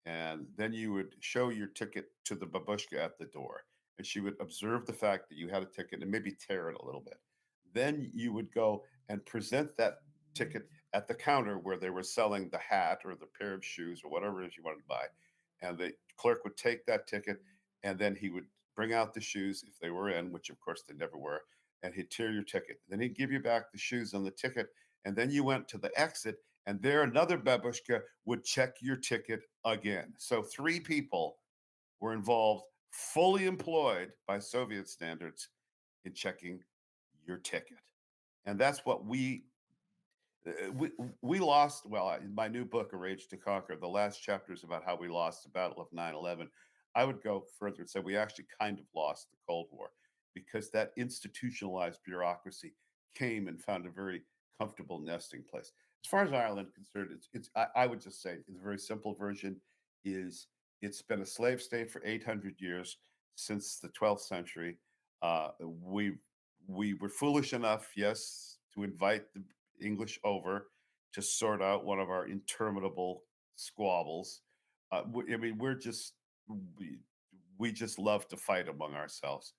And then you would show your ticket to the babushka at the door. And she would observe the fact that you had a ticket and maybe tear it a little bit. Then you would go and present that ticket at the counter where they were selling the hat or the pair of shoes or whatever it is you wanted to buy. And the clerk would take that ticket and then he would bring out the shoes if they were in, which of course they never were, and he'd tear your ticket. Then he'd give you back the shoes on the ticket. And then you went to the exit and there another babushka would check your ticket again. So 3 people were involved, fully employed by Soviet standards, in checking your ticket. And that's what we lost. Well, in my new book, A Rage to Conquer, the last chapter is about how we lost the Battle of 9/11. I would go further and say we actually kind of lost the Cold War because that institutionalized bureaucracy came and found a very comfortable nesting place. As far as Ireland is concerned, I would just say the very simple version is it's been a slave state for 800 years since the 12th century. We were foolish enough, yes, to invite the English over to sort out one of our interminable squabbles. I mean, we, we just love to fight among ourselves,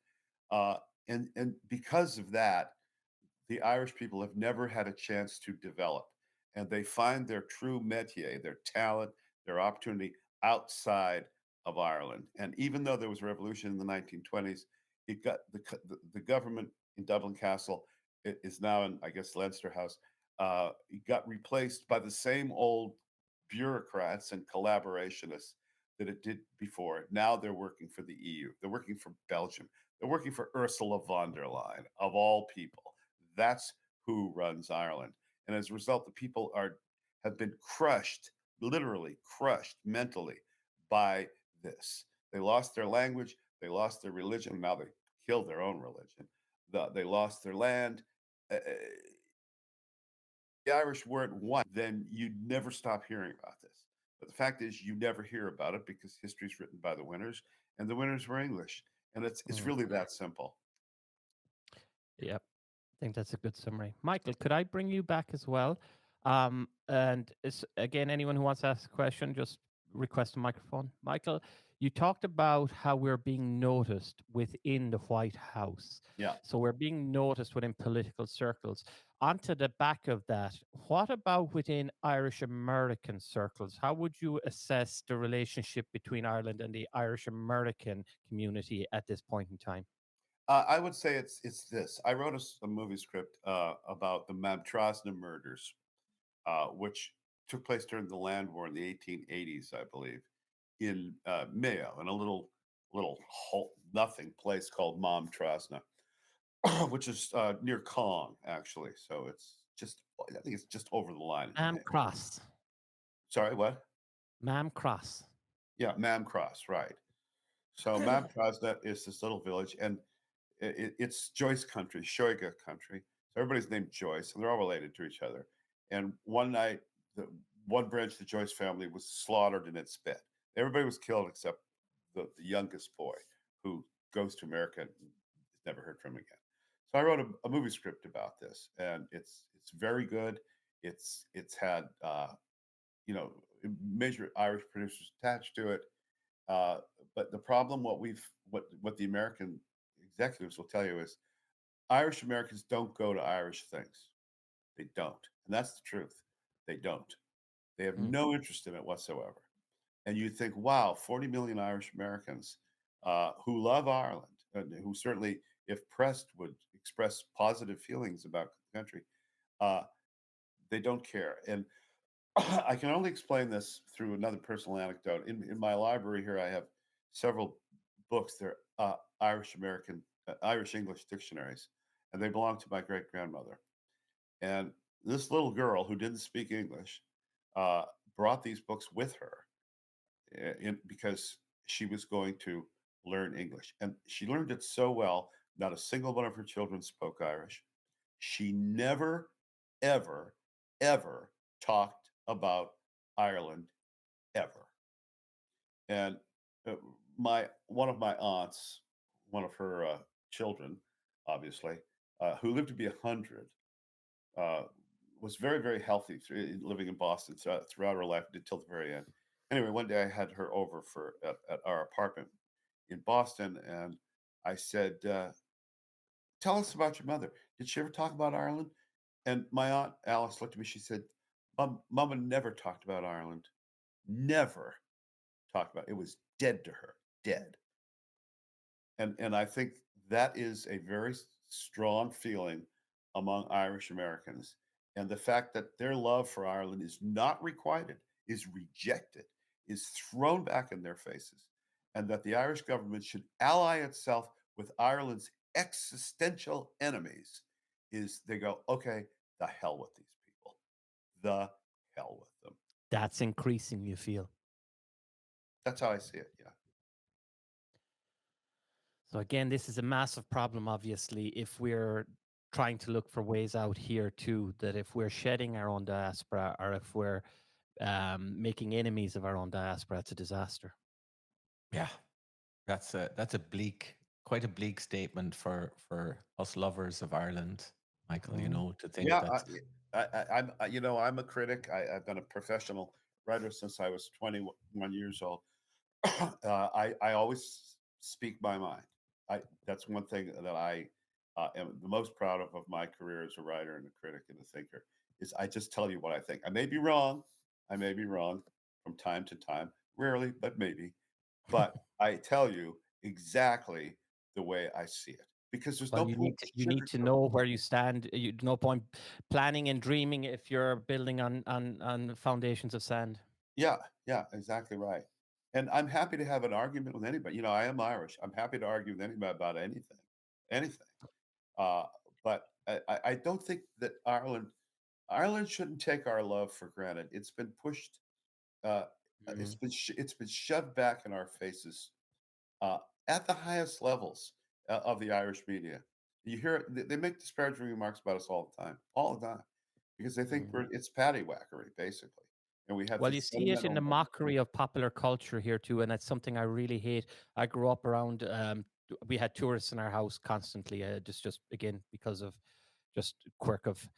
and because of that, the Irish people have never had a chance to develop, and they find their true métier, their talent, their opportunity outside of Ireland. And even though there was a revolution in the 1920s, it got the government in Dublin Castle, it is now in, I guess, Leinster House. It got replaced by the same old bureaucrats and collaborationists that it did before. Now they're working for the EU. They're working for Belgium. They're working for Ursula von der Leyen, of all people. That's who runs Ireland. And as a result, the people have been crushed, literally crushed mentally by this. They lost their language, they lost their religion. Now they killed their own religion. They lost their land. The Irish weren't one, then you'd never stop hearing about this. But the fact is, you never hear about it because history is written by the winners, and the winners were English. And it's really that simple. Yep. I think that's a good summary. Michael, could I bring you back as well? And again, anyone who wants to ask a question, just request a microphone. Michael, you talked about how we're being noticed within the White House. Yeah. So we're being noticed within political circles. Onto the back of that, what about within Irish American circles? How would you assess the relationship between Ireland and the Irish American community at this point in time? I would say it's this. I wrote a movie script about the Mamtrasna murders, which took place during the land war in the 1880s, I believe, in Mayo, in a little nothing place called Mamtrasna, which is near Kong, actually. So it's just, I think it's just over the line. Mam Cross. Sorry, what? Mam Cross. Yeah, Mam Cross, right. So Mamtrasna is this little village, and it's Joyce country, Shoiga country. So everybody's named Joyce, and they're all related to each other. And one night, the one branch of the Joyce family was slaughtered in its bed. Everybody was killed except the youngest boy, who goes to America and is never heard from again. So I wrote a movie script about this, and it's very good. It's had major Irish producers attached to it. But the problem, what the American executives will tell you is Irish Americans don't go to Irish things. They don't. And that's the truth. They don't. They have no interest in it whatsoever. And you think, wow, 40 million Irish Americans who love Ireland and who certainly, if pressed, would express positive feelings about the country. They don't care. And I can only explain this through another personal anecdote. In my library here, I have several books. They're Irish American, Irish English dictionaries, and they belong to my great grandmother. And this little girl who didn't speak English brought these books with her because she was going to learn English. And she learned it so well, not a single one of her children spoke Irish. She never, ever, ever talked about Ireland ever. And one of my aunts, one of her children, obviously, who lived to be 100, was very, very healthy, living in Boston throughout her life until the very end. Anyway, one day I had her over at our apartment in Boston, and I said, "Tell us about your mother. Did she ever talk about Ireland?" And my aunt Alice looked at me. She said, "Mama never talked about Ireland. Never talked about it. It was dead to her, dead." And I think that is a very strong feeling among Irish Americans. And the fact that their love for Ireland is not requited, is rejected, is thrown back in their faces, and that the Irish government should ally itself with Ireland's existential enemies is they go, okay, the hell with these people. The hell with them. That's increasing, you feel? That's how I see it, yeah. So again, this is a massive problem, obviously, if we're trying to look for ways out here too, that if we're shedding our own diaspora or if we're making enemies of our own diaspora, it's a disaster. Yeah, that's a bleak, quite a bleak statement for us lovers of Ireland, Michael. You know, to think Yeah, that. I'm a critic. I've been a professional writer since I was 21 years old. I always speak my mind. That's one thing that I am the most proud of my career as a writer and a critic and a thinker is I just tell you what I think. I may be wrong. I may be wrong from time to time, rarely, but maybe. But I tell you exactly the way I see it because there's Well, no point you need to sugarcoating. know where you stand. No point planning and dreaming if you're building on foundations of sand. Yeah, yeah, exactly right. And I'm happy to have an argument with anybody. I am Irish. I'm happy to argue with anybody about anything, anything. Uh, but I don't think that Ireland shouldn't take our love for granted. It's been pushed. Uh, Mm. it's been shoved back in our faces uh, at the highest levels of the Irish media. You hear they make disparaging remarks about us all the time, because they think Mm. it's paddywhackery basically, and we have Well, you these see it in sentimental the moments. mockery of popular culture here too, and it's something I really hate. I grew up around. We had tourists in our house constantly. Just again because of just quirk of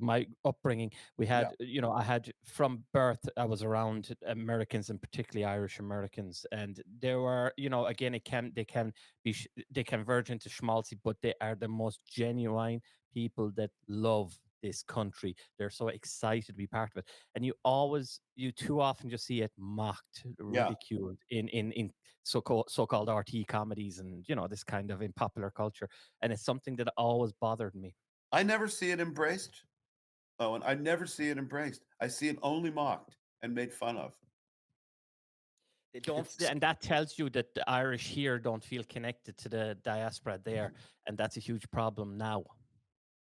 my upbringing. We Yeah, had, I had from birth, I was around Americans and particularly Irish Americans, and there were, again, they can verge into schmaltzy, but they are the most genuine people that love this country. They're so excited to be part of it, and you too often just see it mocked, yeah. ridiculed in so-called RT comedies, and this kind of in popular culture, and it's something that always bothered me. I never see it embraced. Oh, and I never see it embraced. I see it only mocked and made fun of. They don't, It's and that tells you that the Irish here don't feel connected to the diaspora there, and that's a huge problem now.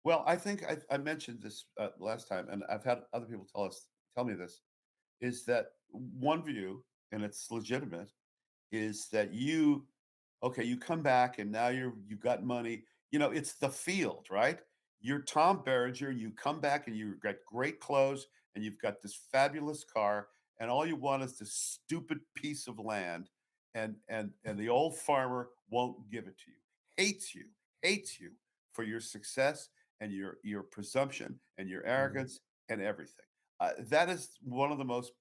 well, I think I mentioned this last time, and I've had other people tell me this is that one view, and it's legitimate, is that you come back and now you got money. It's the field, right? You're Tom Berenger. You come back and you've got great clothes and you've got this fabulous car, and all you want is this stupid piece of land, and the old farmer won't give it to you. You, hates you for your success and your presumption and your Mm. arrogance and everything. That is one of the most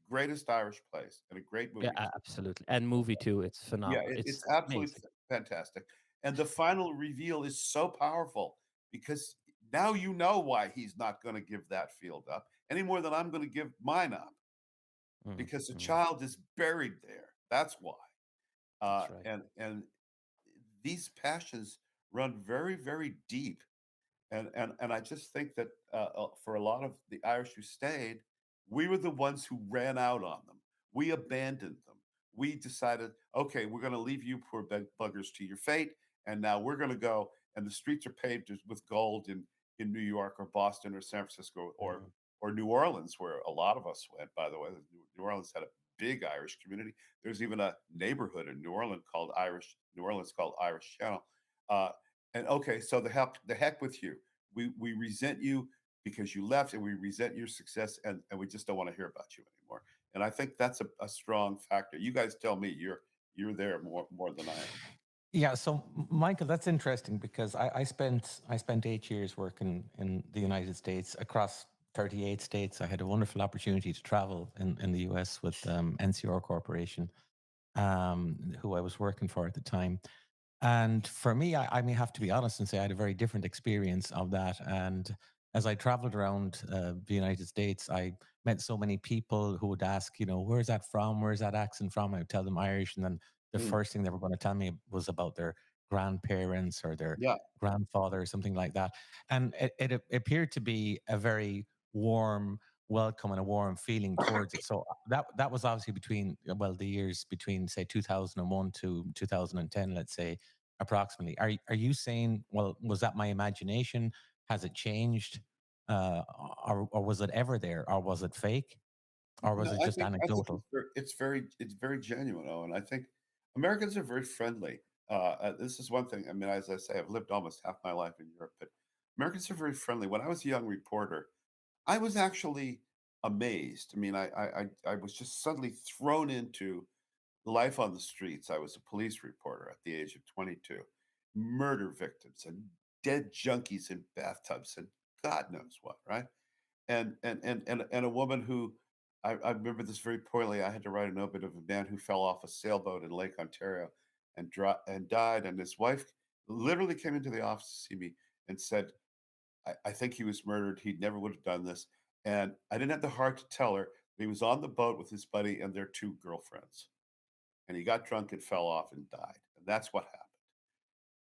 greatest Irish plays and a great Yeah, movie. absolutely, and movie too. It's Yeah, phenomenal. It's it's absolutely amazing. fantastic. And the final reveal is so powerful because now you know why he's not going to give that field up any more than I'm going to give mine up Mm, because the mm, child is buried there. That's why. that's right. And these passions run very, very deep. And I just think that for a lot of the Irish who stayed, we were the ones who ran out on them. We abandoned them. We decided, okay, we're going to leave you poor buggers to your fate, and now we're going to go. And the streets are paved with gold in New York or Boston or San Francisco Mm, or New Orleans, where a lot of us went. By the way, New Orleans had a big Irish community. There's even a neighborhood in New Orleans called Irish Channel. Uh, and okay, so the heck with you. We resent you because you left, and we resent your success, and we just don't want to hear about you anymore. And I think that's a strong factor. You guys tell me you're there more than I am. Yeah, so Michael, that's interesting because I spent 8 years working in the United States across 38 states. I had a wonderful opportunity to travel in the US with NCR Corporation, who I was working for at the time. And for me, I may have to be honest and say I had a very different experience of that. And as I traveled around the United States, I met so many people who would ask, where's that from? Where's that accent from? I would tell them Irish. And then the Mm, first thing they were going to tell me was about their grandparents or their yeah, grandfather or something like that. And it appeared to be a very warm welcome and a warm feeling towards it. So that was obviously between, well, the years between, say, 2001 to 2010, let's say, approximately. Are you saying, well, was that my imagination? Has it changed? Or was it ever there? Or was it fake? Or no, was it just I think anecdotal? it's very genuine. Oh, and I think Americans are very friendly. This is one thing. I mean, as I say, I've lived almost half my life in Europe, but Americans are very friendly. When I was a young reporter, I was actually amazed. I mean, I was just suddenly thrown into life on the streets. I was a police reporter at the age of 22. Murder victims and dead junkies in bathtubs and God knows what, right? And a woman who I remember this very poorly. I had to write an obit of a man who fell off a sailboat in Lake Ontario and died. And his wife literally came into the office to see me and said, I think he was murdered. He never would have done this. And I didn't have the heart to tell her. He was on the boat with his buddy and their two girlfriends. And he got drunk and fell off and died. And that's what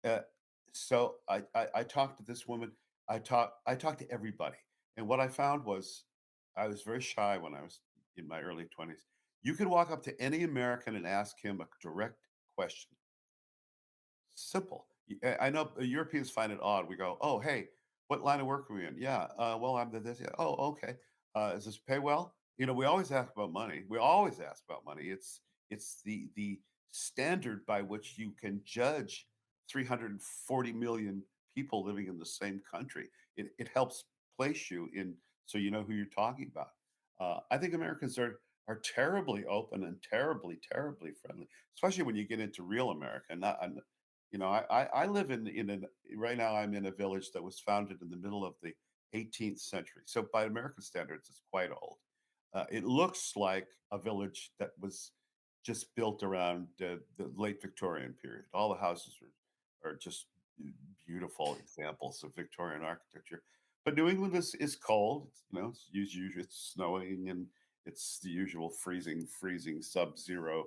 happened. So I talked to this woman. I talked to everybody. And what I found was I was very shy when I was in my early 20s. You could walk up to any American and ask him a direct question. Simple. I know Europeans find it odd. We go, oh, hey, what line of work are we in? Yeah, well, I'm the this. Yeah. Oh, okay. Does this pay well? You know, we always ask about money. We always ask about money. It's the standard by which you can judge 340 million people living in the same country. It helps place you in so you know who you're talking about. I think Americans are terribly open and terribly friendly, especially when you get into real America. Not, you know, I live in an right now. I'm in a village that was founded in the middle of the 18th century, so by American standards, it's quite old. It looks like a village that was just built around the late Victorian period. All the houses are just beautiful examples of Victorian architecture. But New England is cold. You know, it's usually it's snowing and it's the usual freezing sub-zero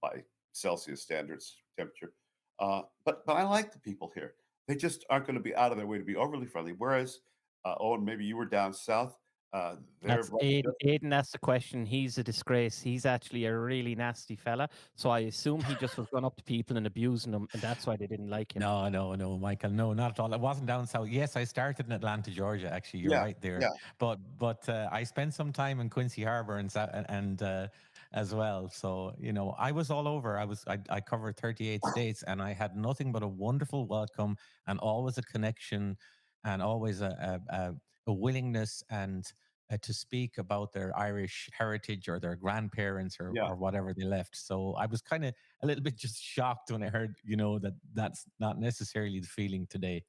by Celsius standards temperature. But I like the people here. They just aren't going to be out of their way to be overly friendly. Whereas, Owen, maybe you were down south. They're That's Aiden. Aiden asked the question. He's a disgrace. He's actually a really nasty fella. So I assume he just was going up to people and abusing them, and that's why they didn't like him. No, Michael, no, not at all. It wasn't down south. Yes, I started in Atlanta, Georgia. Actually, you're yeah, right there. yeah. But I spent some time in Quincy Harbor and as well. So you know, I was all over. I covered 38 states, and I had nothing but a wonderful welcome and always a connection, and always a willingness and to speak about their Irish heritage or their grandparents or Yeah. whatever they left. So I was kind of a little bit just shocked when I heard, you know, that that's not necessarily the feeling today.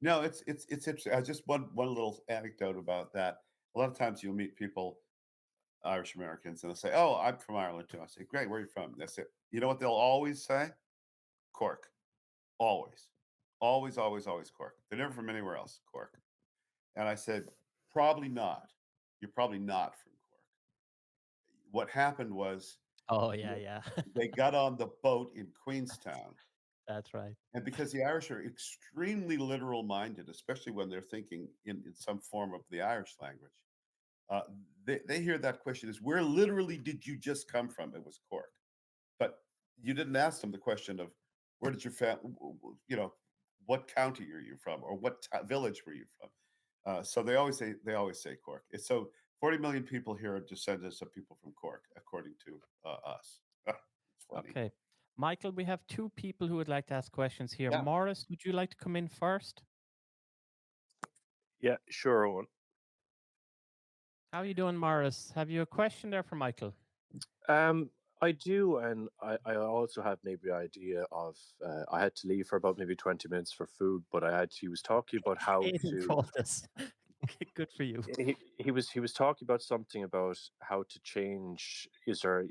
No, it's interesting. Just one little anecdote about that. A lot of times you'll meet people, Irish Americans, and they'll say, "Oh, I'm from Ireland too." I say, "Great, where are you from?" That's it. You know what they'll always say? Cork. Always, always Cork. They're never from anywhere else. Cork. And I said, "Probably not. You're probably not from Cork." What happened was Oh yeah. they got on the boat in Queenstown. That's right. And because the Irish are extremely literal minded, especially when they're thinking in some form of the Irish language, uh, they hear that question is, where literally did you just come from? It was Cork. But you didn't ask them the question of where did your family, you know, what county are you from or what village were you from? So they always say Cork. It's so 40 million people here are descendants of people from Cork, according to us. It's funny. Okay. Michael, we have two people who would like to ask questions here. Yeah. Morris, would you like to come in first? Yeah, sure, Owen. How are you doing, Morris? Have you a question there for Michael? I do, and I also have maybe an idea of. I had to leave for about maybe 20 minutes for food, but he was talking about how Aiden to. called us. Good for you. He was talking about something about how to change. Is there?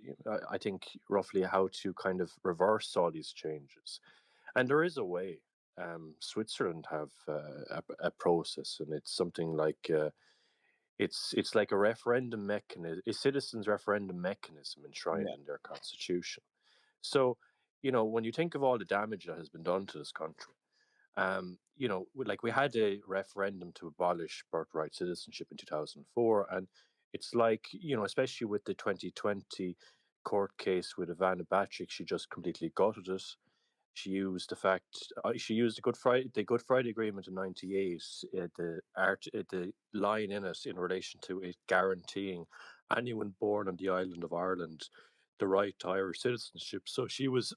I think roughly how to kind of reverse all these changes, and there is a way. Switzerland have a process, and it's something like. It's like a referendum mechanism, a citizens' referendum mechanism enshrined Yeah. in their constitution. So, you know, when you think of all the damage that has been done to this country, you know, like we had a referendum to abolish birthright citizenship in 2004, and it's like, you know, especially with the 2020 court case with Ivana Bacik, she just completely gutted it. She used the fact she used the Good Friday Agreement in '98, the line in it in relation to it guaranteeing anyone born on the island of Ireland the right to Irish citizenship. So she was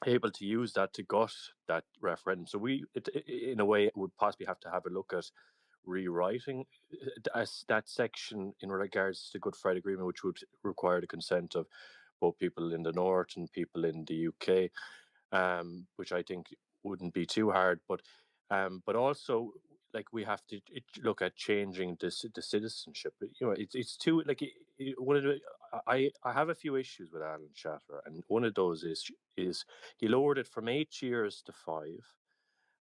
able to use that to gut that referendum. So in a way, it would possibly have to have a look at rewriting that section in regards to the Good Friday Agreement, which would require the consent of both people in the north and people in the UK, which I think wouldn't be too hard. But also, like we have to look at changing the citizenship. You know, it's too like one of the, I have a few issues with Alan Shatter, and one of those is he lowered it from 8 years to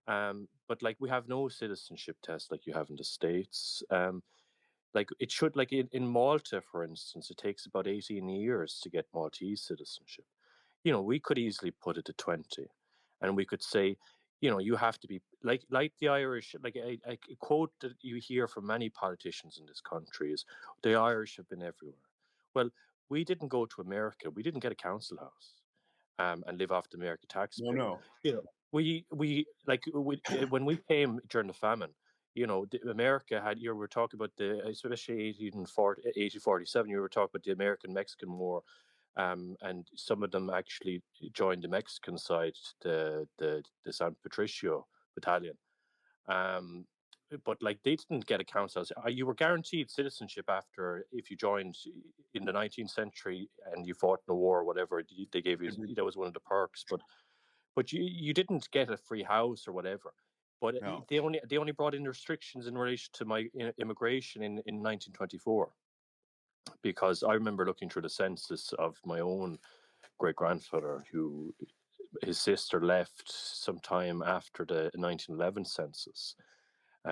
5. But like we have no citizenship test like you have in the States. Like it should, like in Malta, for instance, it takes about 18 years to get Maltese citizenship. You know, we could easily put it to 20, and we could say, you know, you have to be like the Irish. Like a quote that you hear from many politicians in this country is, "The Irish have been everywhere." Well, we didn't go to America. We didn't get a council house, and live off the American taxpayer. No. You know, when we came during the famine. You know, America had. You were talking about especially 1847. You were talking about the American-Mexican War, and some of them actually joined the Mexican side, the San Patricio battalion. Um, but like they didn't get a council house. You were guaranteed citizenship after if you joined in the 19th century and you fought in a war or whatever. They gave you, that was one of the perks. But you didn't get a free house or whatever. But No. they only brought in restrictions in relation to my immigration in 1924, because I remember looking through the census of my own great grandfather, who his sister left sometime after the 1911 census.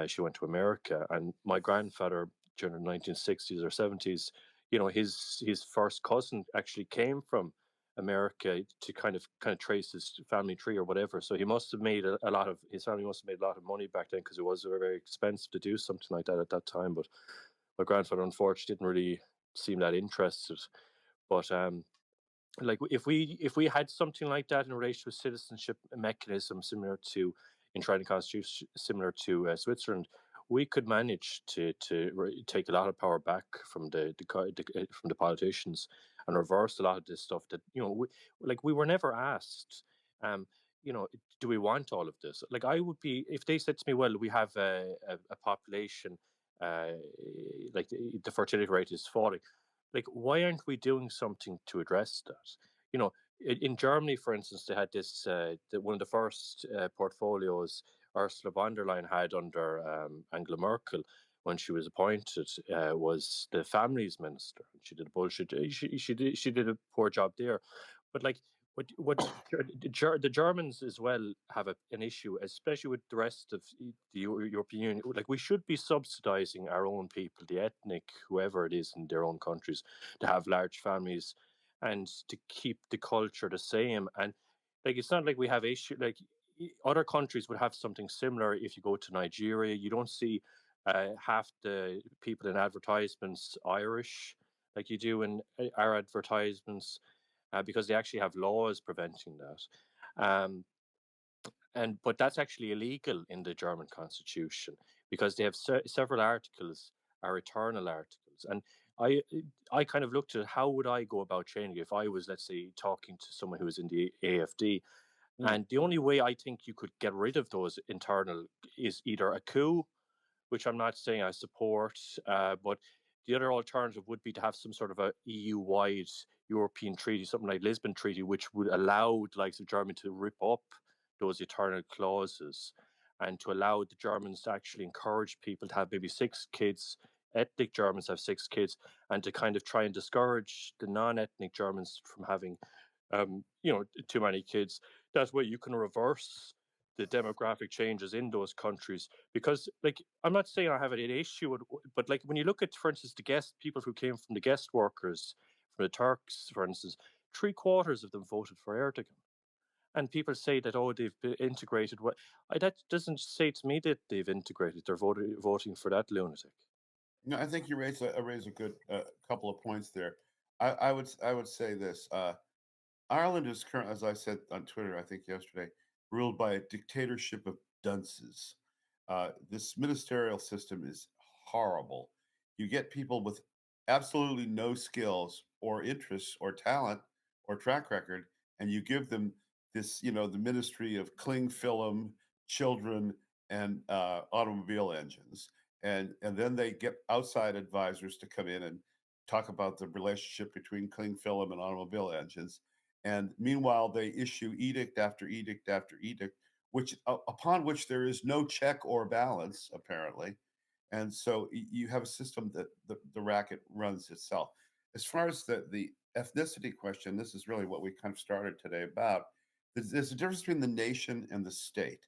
She went to America, and my grandfather during the 1960s or 70s, you know, his first cousin actually came from America to kind of trace his family tree or whatever. So he must have made a lot of, his family must have made a lot of money back then, because it was very, very expensive to do something like that at that time. But my grandfather unfortunately didn't really seem that interested. But like if we had something like that in relation to a citizenship mechanism similar to in trying to constitution, similar to Switzerland, we could manage to take a lot of power back from from the politicians, and reverse a lot of this stuff that, you know, we were never asked. Um, you know, do we want all of this? Like I would be, if they said to me, well, we have a population, uh, like the fertility rate is falling, like why aren't we doing something to address that? You know, in Germany, for instance, they had this one of the first portfolios Ursula von der Leyen had under Angela Merkel when she was appointed, was the families minister. She did a bullshit. She did a poor job there, but like the Germans as well have an issue, especially with the rest of the European Union. Like we should be subsidizing our own people, the ethnic, whoever it is in their own countries, to have large families and to keep the culture the same. And like it's not like we have issue like other countries would have something similar. If you go to Nigeria, you don't see half the people in advertisements Irish like you do in our advertisements, because they actually have laws preventing that. But that's actually illegal in the German constitution, because they have several articles are eternal articles. And I I kind of looked at how would I go about changing if I was, let's say, talking to someone who was in the AFD. And the only way I think you could get rid of those internal is either a coup, which I'm not saying I support, but the other alternative would be to have some sort of a EU-wide European treaty, something like Lisbon Treaty, which would allow the likes of Germany to rip up those eternal clauses, and to allow the Germans to actually encourage people to have maybe 6 kids. Ethnic Germans have 6 kids, and to kind of try and discourage the non-ethnic Germans from having, too many kids. That way, you can reverse the demographic changes in those countries. Because, like, I'm not saying I have an issue with, but like when you look at, for instance, the guest people who came from the guest workers, from the Turks, for instance, 3/4 of them voted for Erdogan. And people say that, oh, they've been integrated. What that doesn't say to me that they've integrated. They're voting for that lunatic. No, I think you raise a good couple of points there. I would say this: Ireland is current, as I said on Twitter, I think yesterday, ruled by a dictatorship of dunces. This ministerial system is horrible. You get people with absolutely no skills or interests or talent or track record, and you give them this, the ministry of cling film, children, and automobile engines, and then they get outside advisors to come in and talk about the relationship between cling film and automobile engines. And meanwhile, they issue edict after edict after edict, upon which there is no check or balance, apparently. And so you have a system that the racket runs itself. As far as the ethnicity question, this is really what we kind of started today about. There's a difference between the nation and the state.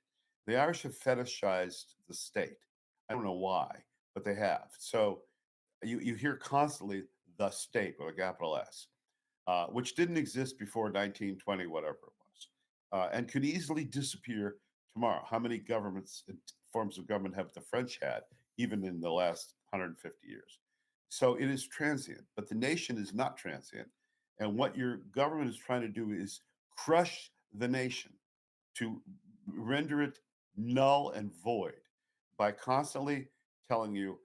The Irish have fetishized the state. I don't know why, but they have. So you hear constantly the state with a capital S, which didn't exist before 1920, whatever it was, and could easily disappear tomorrow. How many governments and forms of government have the French had, even in the last 150 years? So it is transient, but the nation is not transient. And what your government is trying to do is crush the nation to render it null and void by constantly telling you,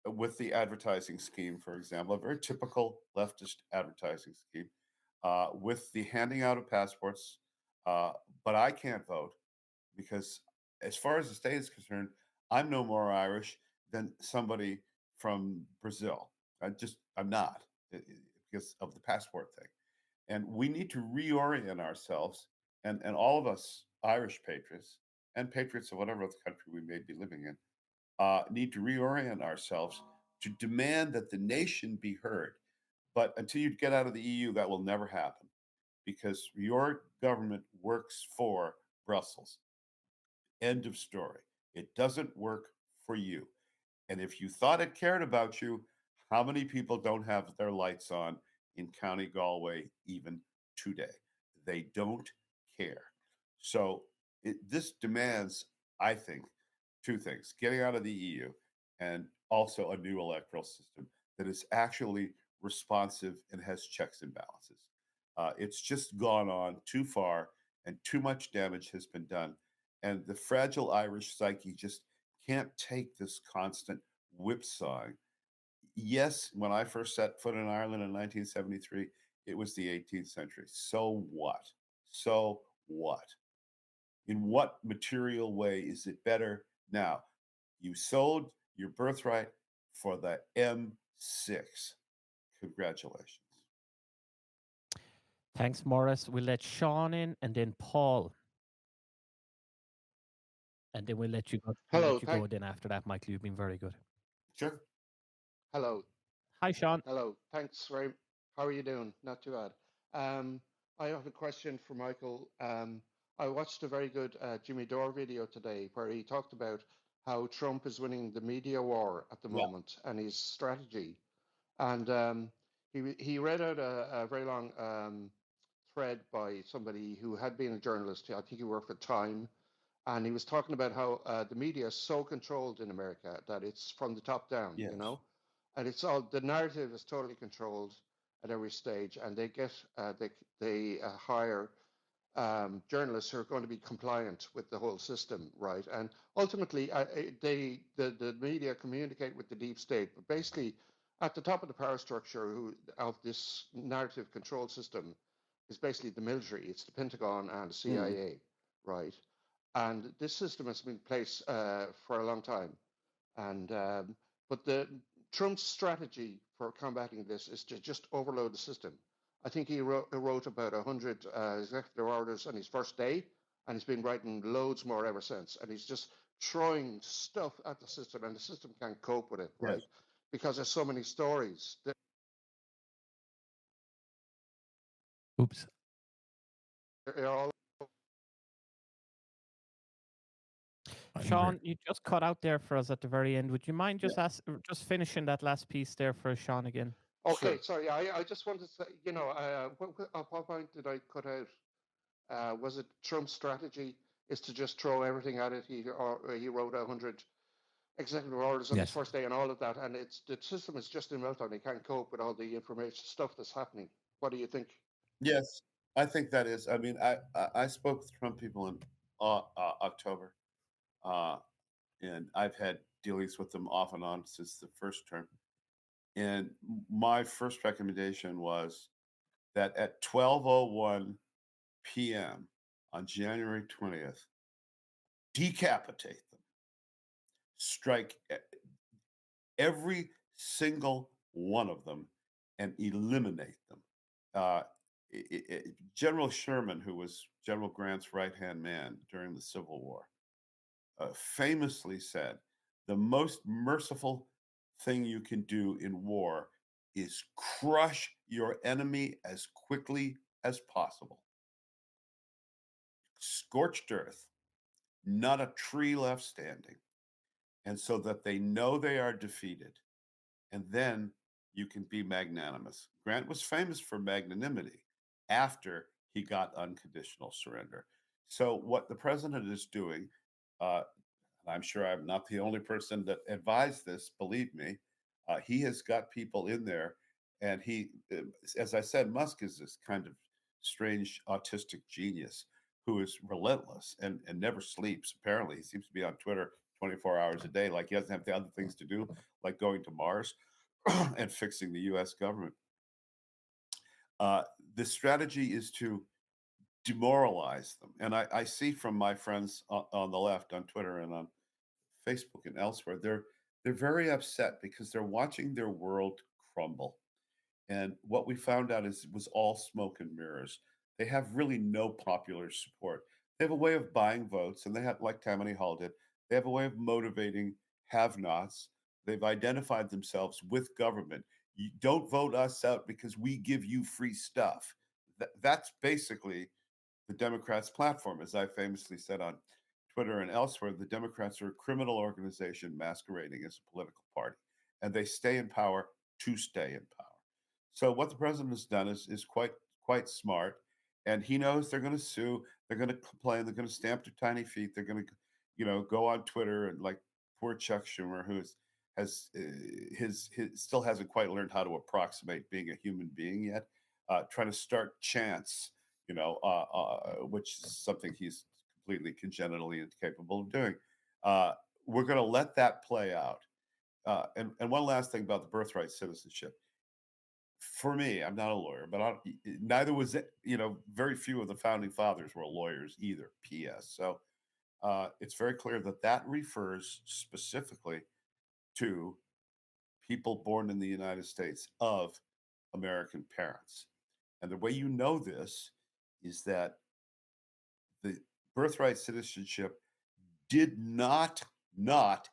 with the advertising scheme, for example, a very typical leftist advertising scheme, with the handing out of passports, but I can't vote because, as far as the state is concerned, I'm no more Irish than somebody from Brazil. I'm not because of the passport thing. And we need to reorient ourselves, and all of us Irish patriots and patriots of whatever other country we may be living in need to reorient ourselves to demand that the nation be heard. But until you get out of the EU, that will never happen because your government works for Brussels. End of story. It doesn't work for you. And if you thought it cared about you, how many people don't have their lights on in County Galway even today? They don't care. So this demands, I think, two things: getting out of the EU and also a new electoral system that is actually responsive and has checks and balances. It's just gone on too far and too much damage has been done. And the fragile Irish psyche just can't take this constant whipsawing. Yes, when I first set foot in Ireland in 1973, it was the 18th century. So what? So what? In what material way is it better now? You sold your birthright for the M6. Congratulations. Thanks, Morris. We'll let Sean in and then Paul. And then we'll let you go. Hello, Go then after that, Michael. You've been very good. Sure. hello, Hi, Sean. hello. Thanks very. How are you doing? Not too bad. I have a question for Michael. I watched a very good Jimmy Dore video today where he talked about how Trump is winning the media war at the Yeah. moment and his strategy. And he read out a very long thread by somebody who had been a journalist. I think he worked for Time. And he was talking about how the media is so controlled in America that it's from the top down, Yes. you know, and it's all the narrative is totally controlled at every stage, and they get they hire journalists who are going to be compliant with the whole system, right? And ultimately, the media communicate with the deep state, but basically, at the top of the power structure of this narrative control system is basically the military. It's the Pentagon and the CIA, right? And this system has been in place for a long time. And but the Trump's strategy for combating this is to just overload the system. I think he wrote about 100 executive orders on his first day, and he's been writing loads more ever since. And he's just throwing stuff at the system, and the system can't cope with it, right? Yes. Because there's so many stories. Oops. They're all Sean, you just cut out there for us at the very end. Would you mind just just finishing that last piece there for Sean again? okay. Sure. Sorry, I just wanted to say, you know, at what point did I cut out? Was it Trump's strategy is to just throw everything at it? He wrote 100 executive orders on his Yes. first day and all of that, and the system is just in meltdown. He can't cope with all the information stuff that's happening. What do you think? Yes, I think that is. I mean, I spoke with Trump people in October, and I've had dealings with them off and on since the first term. And my first recommendation was that at 12:01 p.m. on January 20th, decapitate them, strike every single one of them, and eliminate them. General Sherman, who was General Grant's right-hand man during the Civil War, famously said, the most merciful thing you can do in war is crush your enemy as quickly as possible. Scorched earth, not a tree left standing. And so that they know they are defeated. And then you can be magnanimous. Grant was famous for magnanimity after he got unconditional surrender. So what the president is doing, I'm sure I'm not the only person that advised this, believe me, he has got people in there. And he, as I said, Musk is this kind of strange autistic genius who is relentless and never sleeps. Apparently, he seems to be on Twitter 24 hours a day, like he doesn't have the other things to do, like going to Mars and fixing the US government. The strategy is to demoralize them. And I see from my friends on the left, on Twitter and on Facebook and elsewhere, they're very upset because they're watching their world crumble. And what we found out is it was all smoke and mirrors. They have really no popular support. They have a way of buying votes, and they have, like Tammany Hall did, they have a way of motivating have-nots. They've identified themselves with government. You don't vote us out because we give you free stuff. That's basically the Democrats' platform. As I famously said on Twitter and elsewhere, the Democrats are a criminal organization masquerading as a political party, and they stay in power to stay in power. So what the president has done is quite smart, and he knows they're going to sue, they're going to complain, they're going to stamp their tiny feet, they're going to, go on Twitter and like poor Chuck Schumer, who has his still hasn't quite learned how to approximate being a human being yet, trying to start chants, which is something he's completely congenitally incapable of doing. We're going to let that play out. And one last thing about the birthright citizenship. For me, I'm not a lawyer, but neither was it. Very few of the founding fathers were lawyers either. P.S. So it's very clear that refers specifically to people born in the United States of American parents. And the way you know this is that the birthright citizenship did not not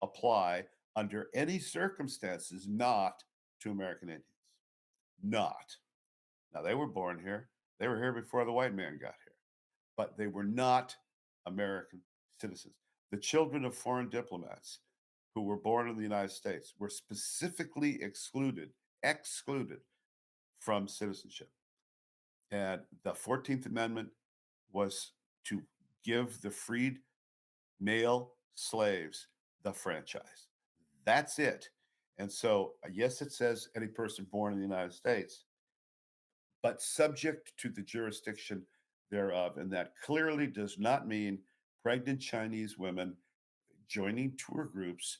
apply under any circumstances not to American Indians. Not. Now, they were born here. They were here before the white man got here, but they were not American citizens. The children of foreign diplomats who were born in the United States were specifically excluded from citizenship. And the 14th Amendment was to give the freed male slaves the franchise. That's it. And so, yes, it says any person born in the United States, but subject to the jurisdiction thereof. And that clearly does not mean pregnant Chinese women joining tour groups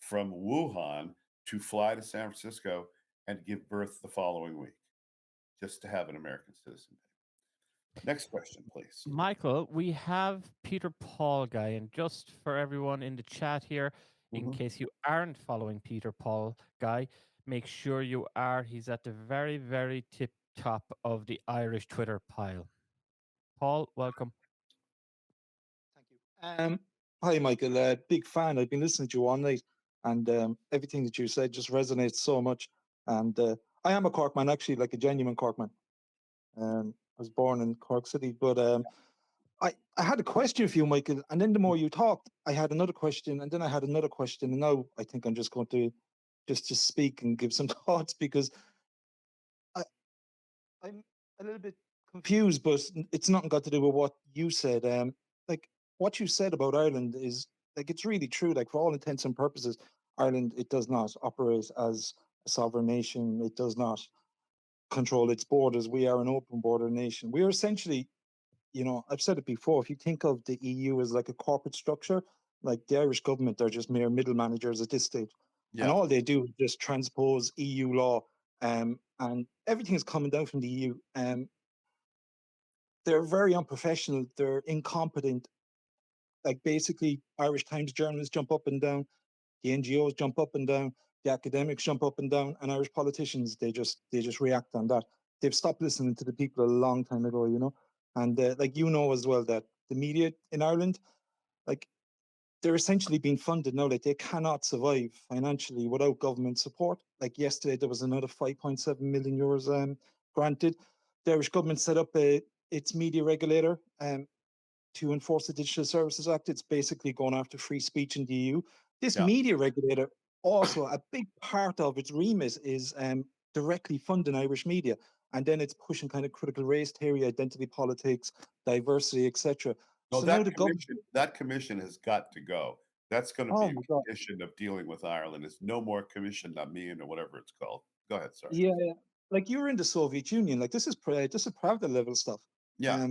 from Wuhan to fly to San Francisco and give birth the following week, just to have an American citizen. Next question, please. Michael, we have Peter Paul Guy, and just for everyone in the chat here, in case you aren't following Peter Paul Guy, make sure you are. He's at the very, very top of the Irish Twitter pile. Paul, welcome. Thank you. Hi, Michael. Big fan. I've been listening to you all night, and everything that you said just resonates so much. And I am a Cork man, actually, like a genuine Cork man. I was born in Cork City, but I had a question for you, Michael. And then the more you talked, I had another question, and then I had another question. And now I think I'm just going to just speak and give some thoughts, because I'm a little bit confused, but it's nothing got to do with what you said. Like what you said about Ireland is like, it's really true. Like for all intents and purposes, Ireland, it does not operate as a sovereign nation. It does not control its borders. We are an open border nation. We are essentially, I've said it before, if you think of the EU as like a corporate structure, like the Irish government, they're just mere middle managers at this stage. Yeah. And all they do is just transpose EU law, and everything is coming down from the EU. They're very unprofessional. They're incompetent. Like basically, Irish Times journalists jump up and down, the NGOs jump up and down, the academics jump up and down, and Irish politicians, they just react on that. they've stopped listening to the people a long time ago, you know. And like you know as well that the media in Ireland, like they're essentially being funded now. Like they cannot survive financially without government support. Like yesterday, there was another 5.7 million euros granted. The Irish government set up its media regulator to enforce the Digital Services Act. It's basically going after free speech in the EU. This Yeah. media regulator, also a big part of its remit is directly funding Irish media. And then it's pushing kind of critical race theory, identity politics, diversity, etc. No, So now the government. that commission has got to go. That's going to be Oh a my God. condition of dealing with Ireland. Is no more commission mean or whatever it's called. Go ahead, sorry. Yeah, like you were in the Soviet Union. Like this is Pravda level stuff. Yeah.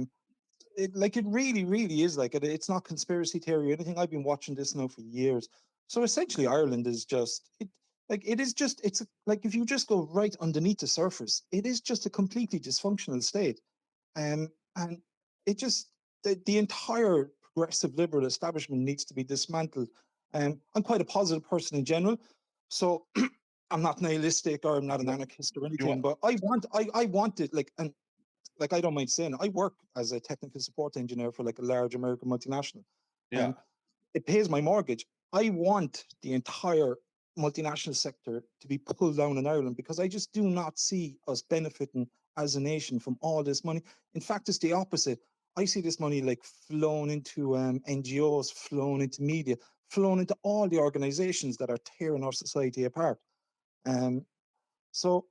Like it really, really is like it's not conspiracy theory or anything. I've been watching this now for years. So essentially, Ireland is just it. Like it is just like if you just go right underneath the surface, it is just a completely dysfunctional state. And it just the entire progressive liberal establishment needs to be dismantled. I'm quite a positive person in general, so I'm not nihilistic or I'm not an anarchist or anything. But I want it like and like I don't mind saying it, I work as a technical support engineer for like a large American multinational. Yeah. It pays my mortgage. I want the entire multinational sector to be pulled down in Ireland because I just do not see us benefiting as a nation from all this money. In fact, it's the opposite. I see this money like flown into NGOs, flown into media, flown into all the organizations that are tearing our society apart. So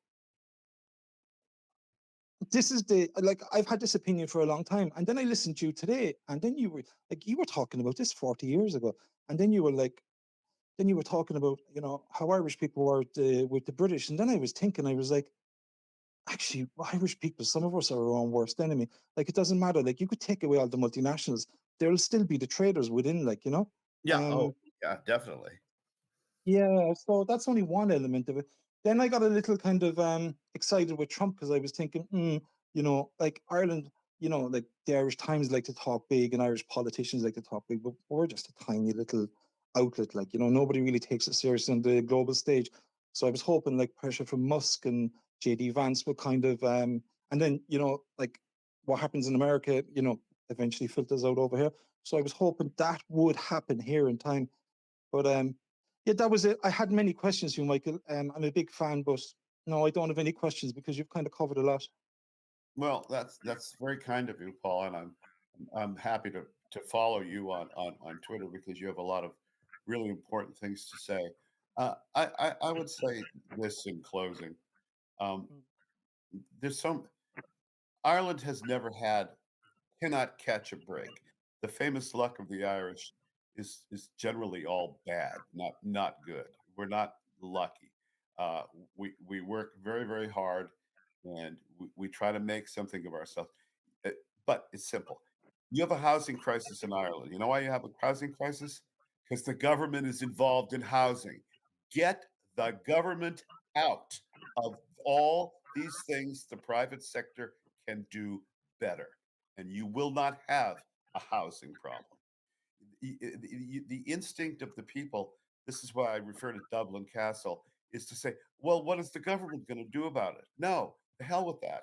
this is the like I've had this opinion for a long time, and then I listened to you today, and then you were talking about this 40 years ago, and then you were talking about how Irish people were with the British, and then I was thinking I was like, actually, Irish people, some of us are our own worst enemy. Like it doesn't matter. Like you could take away all the multinationals, there'll still be the traders within. Yeah. Yeah, definitely. Yeah, so that's only one element of it. Then I got a little kind of excited with Trump because I was thinking, like Ireland, like the Irish Times like to talk big and Irish politicians like to talk big, but we're just a tiny little outlet. Like, nobody really takes it seriously on the global stage. So I was hoping like pressure from Musk and JD Vance would kind of, and then, like what happens in America, eventually filters out over here. So I was hoping that would happen here in time. But yeah, that was it. I had many questions for you, Michael. I'm a big fan, but no, I don't have any questions because you've kind of covered a lot. Well, that's very kind of you, Paul, and I'm happy to follow you on Twitter because you have a lot of really important things to say. I would say this in closing. There's Ireland has never cannot catch a break. The famous luck of the Irish is generally all bad, not good. We're not lucky. Uh, we work very very hard, and we try to make something of ourselves. But it's simple. You have a housing crisis in Ireland. You know why you have a housing crisis? Because the government is involved in housing. Get the government out of all these things the private sector can do better, and you will not have a housing problem. The instinct of the people, this is why I refer to Dublin Castle, is to say, well, what is the government going to do about it? No, the hell with that.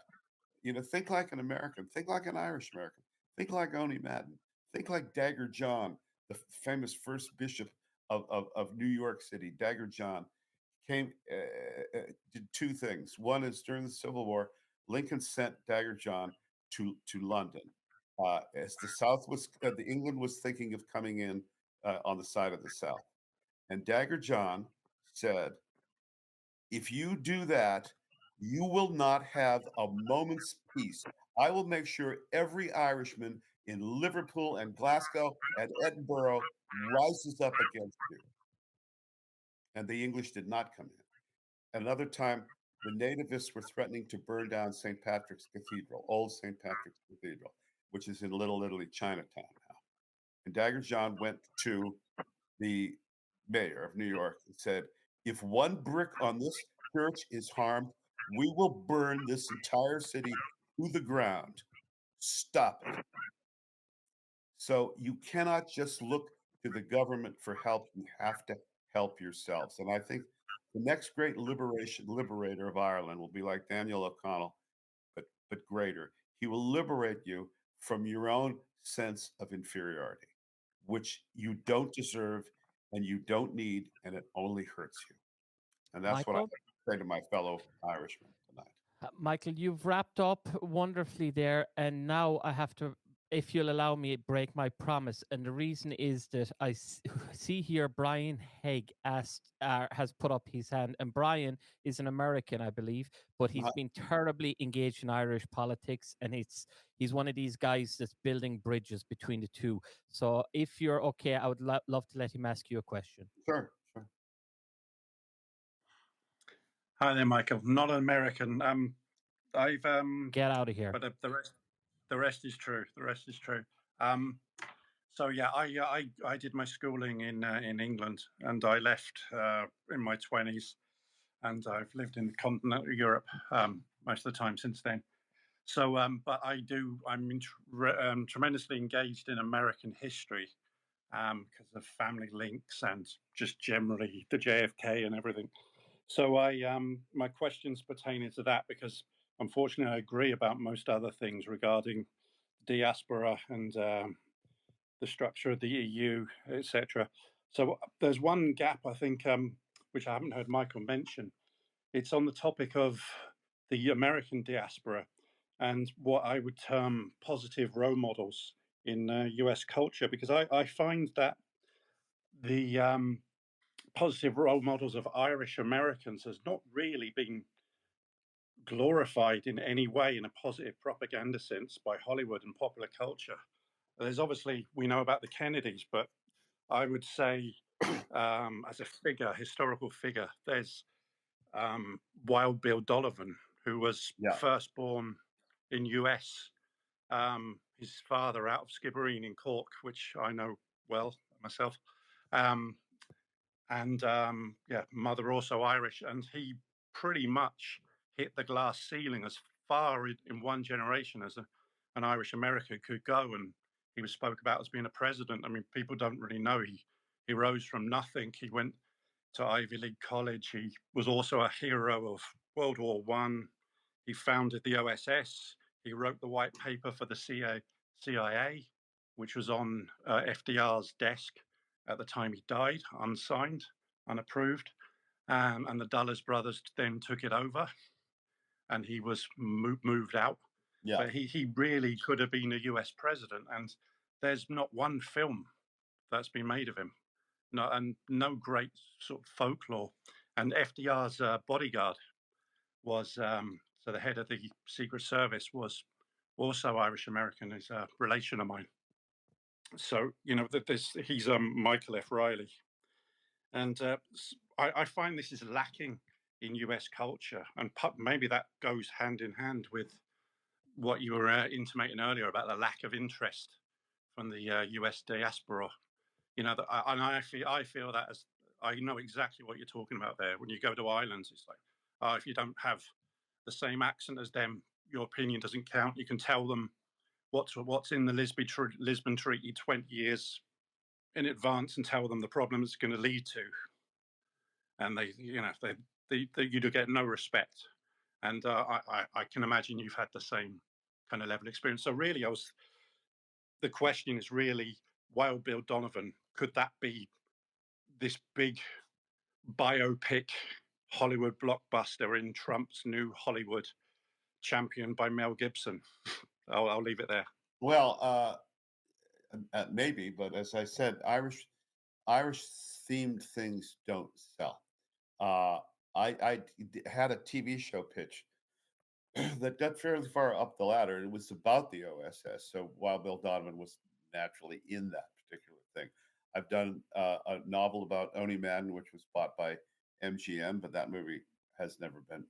Think like an American, think like an Irish American, think like Oni Madden, think like Dagger John, the famous first bishop of New York City. Dagger John did two things. One is during the Civil War, Lincoln sent Dagger John to London as the South the England was thinking of coming in on the side of the South, and Dagger John said, if you do that, you will not have a moment's peace. I will make sure every Irishman in Liverpool and Glasgow and Edinburgh rises up against you. And the English did not come in. Another time, the nativists were threatening to burn down St. Patrick's Cathedral, old St. Patrick's Cathedral, which is in Little Italy, Chinatown now. And Dagger John went to the mayor of New York and said, if one brick on this church is harmed, we will burn this entire city to the ground. Stop it. So you cannot just look to the government for help. You have to help yourselves. And I think the next great liberator of Ireland will be like Daniel O'Connell. greater. He will liberate you from your own sense of inferiority, which you don't deserve and you don't need, and it only hurts you. And that's what I Michael? say to my fellow Irishmen tonight. Michael, you've wrapped up wonderfully there, and now I have to, if you'll allow me, break my promise. And the reason is that I see here Brian Haig has put up his hand, and Brian is an American, I believe, but he's been terribly engaged in Irish politics, and he's one of these guys that's building bridges between the two. So if you're okay, I would love to let him ask you a question. Sure, sure. Hi there, Michael. Not an American. I've Get out of here. But the rest is true. The rest is true. So yeah, I did my schooling in England, and I left in my 20s, and I've lived in continental Europe most of the time since then. So, but I'm tremendously engaged in American history because of family links and just generally the JFK and everything. So my questions pertaining to that, because unfortunately I agree about most other things regarding diaspora and the structure of the EU, etc. So there's one gap I think which I haven't heard Michael mention. It's on the topic of the American diaspora and what I would term positive role models in US culture, because I find that the positive role models of Irish Americans has not really been glorified in any way in a positive propaganda sense by Hollywood and popular culture. There's obviously, we know about the Kennedys, but I would say as a figure, historical figure, there's Wild Bill Donovan, who was first born in US. His father out of Skibbereen in Cork, which I know well myself. Mother also Irish, and he pretty much hit the glass ceiling as far in one generation as an Irish American could go, and he was spoke about as being a president. I mean, people don't really know he rose from nothing. He went to Ivy League college. He was also a hero of World War One. He founded the OSS. He wrote the white paper for the CIA, which was on FDR's desk at the time he died, unsigned, unapproved. And the Dulles brothers then took it over, and he was moved out. Yeah. But he really could have been a US president, and there's not one film that's been made of him. No, and no great sort of folklore. And FDR's bodyguard was, so the head of the Secret Service was also Irish American, is a relation of mine. So, you know, he's Michael F. Riley. And I find this is lacking in US culture. And maybe that goes hand in hand with what you were intimating earlier about the lack of interest from the US diaspora. You know, I feel that as I know exactly what you're talking about there. When you go to islands, it's like, if you don't have the same accent as them, your opinion doesn't count. You can tell them what's in the Lisbon Treaty 20 years in advance and tell them the problem it's going to lead to, and you do get no respect. And I can imagine you've had the same kind of level of experience. So really, the question is really, Wild Bill Donovan, could that be this big biopic Hollywood blockbuster in Trump's new Hollywood, championed by Mel Gibson? I'll leave it there. Well, maybe, but as I said, Irish themed things don't sell. I had a TV show pitch that got fairly far up the ladder. It was about the OSS, so Wild Bill Donovan was naturally in that particular thing. I've done a novel about Oni Men, which was bought by MGM, but that movie has never been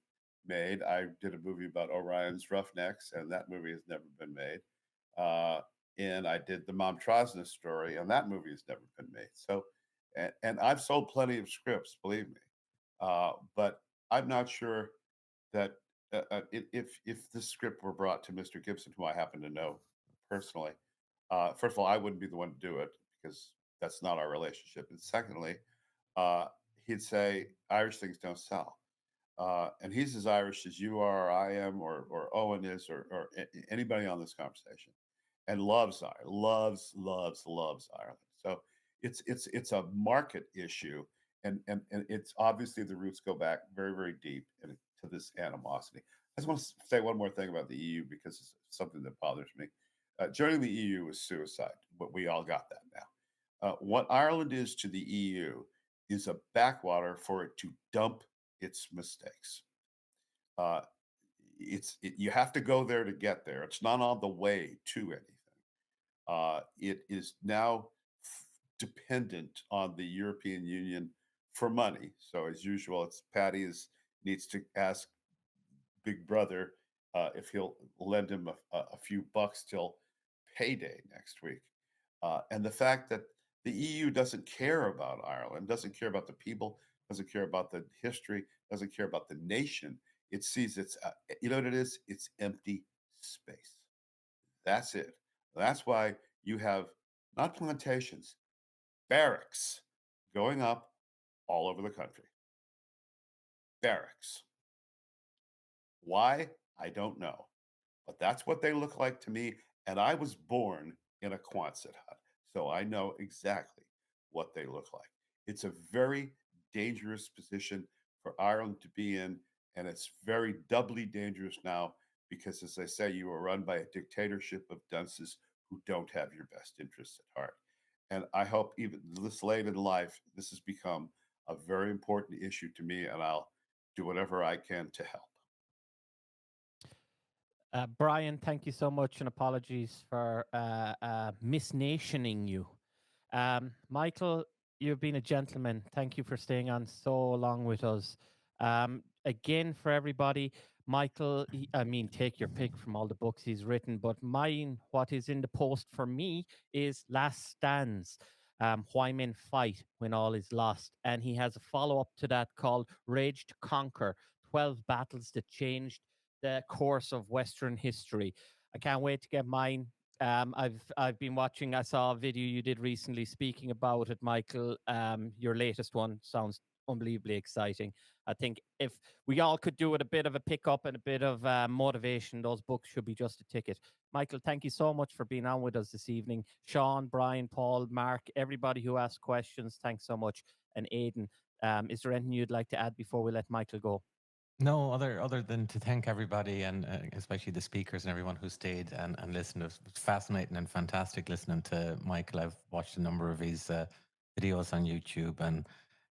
made. I did a movie about Orion's Roughnecks, and that movie has never been made. And I did the Mom Trosna story, and that movie has never been made. So, and I've sold plenty of scripts, believe me. But I'm not sure that if this script were brought to Mr. Gibson, who I happen to know personally, first of all, I wouldn't be the one to do it because that's not our relationship. And secondly, he'd say Irish things don't sell. and he's as Irish as you are, or I am, or Owen is, or anybody on this conversation, and loves Ireland, loves Ireland. So it's a market issue, and it's obviously the roots go back very deep to this animosity. I just want to say one more thing about the EU because it's something that bothers me. Joining the EU is suicide, but we all got that now. What Ireland is to the EU is a backwater for it to dump its mistakes. Uh, you have to go there to get there. It's not on the way to anything. It is now dependent on the European Union for money. So as usual, it's Patty needs to ask Big Brother if he'll lend him a few bucks till payday next week. And the fact that the EU doesn't care about Ireland, doesn't care about the people, doesn't care about the history, doesn't care about the nation. It sees it's, you know what it is? It's empty space. That's it. That's why you have not plantations, barracks going up all over the country. Barracks. Why? I don't know. But that's what they look like to me. And I was born in a Quonset hut. So I know exactly what they look like. It's a very dangerous position for Ireland to be in. And it's very doubly dangerous now because, as I say, you are run by a dictatorship of dunces who don't have your best interests at heart. And I hope even this late in life, this has become a very important issue to me, and I'll do whatever I can to help. Brian, thank you so much, and apologies for misnationing you. Michael, you've been a gentleman. Thank you for staying on so long with us. Again, for everybody, Michael, take your pick from all the books he's written, but mine, what is in the post for me, is Last Stands. Why Men Fight When All Is Lost. And he has a follow-up to that called Rage to Conquer, 12 Battles That Changed the Course of Western History. I can't wait to get mine. I've been watching. I saw a video you did recently speaking about it, Michael. Your latest one sounds unbelievably exciting. I think if we all could do with a bit of a pickup and a bit of motivation, those books should be just a ticket. Michael, thank you so much for being on with us this evening. Sean, Brian, Paul, Mark, everybody who asked questions, thanks so much. And Aidan, is there anything you'd like to add before we let Michael go? No, other than to thank everybody, and especially the speakers and everyone who stayed and listened. It was fascinating and fantastic listening to Michael. I've watched a number of his videos on YouTube, and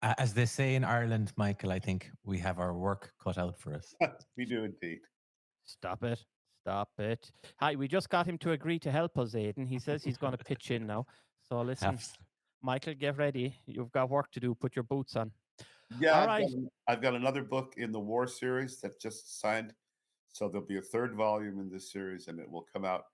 as they say in Ireland, Michael, I think we have our work cut out for us. We do indeed. Stop it. Stop it. Hi, we just got him to agree to help us, Aidan. He says he's going to pitch in now. So listen, Michael, get ready. You've got work to do. Put your boots on. Yeah, All right. I've got another book in the War series that just signed. So there'll be a third volume in this series, and it will come out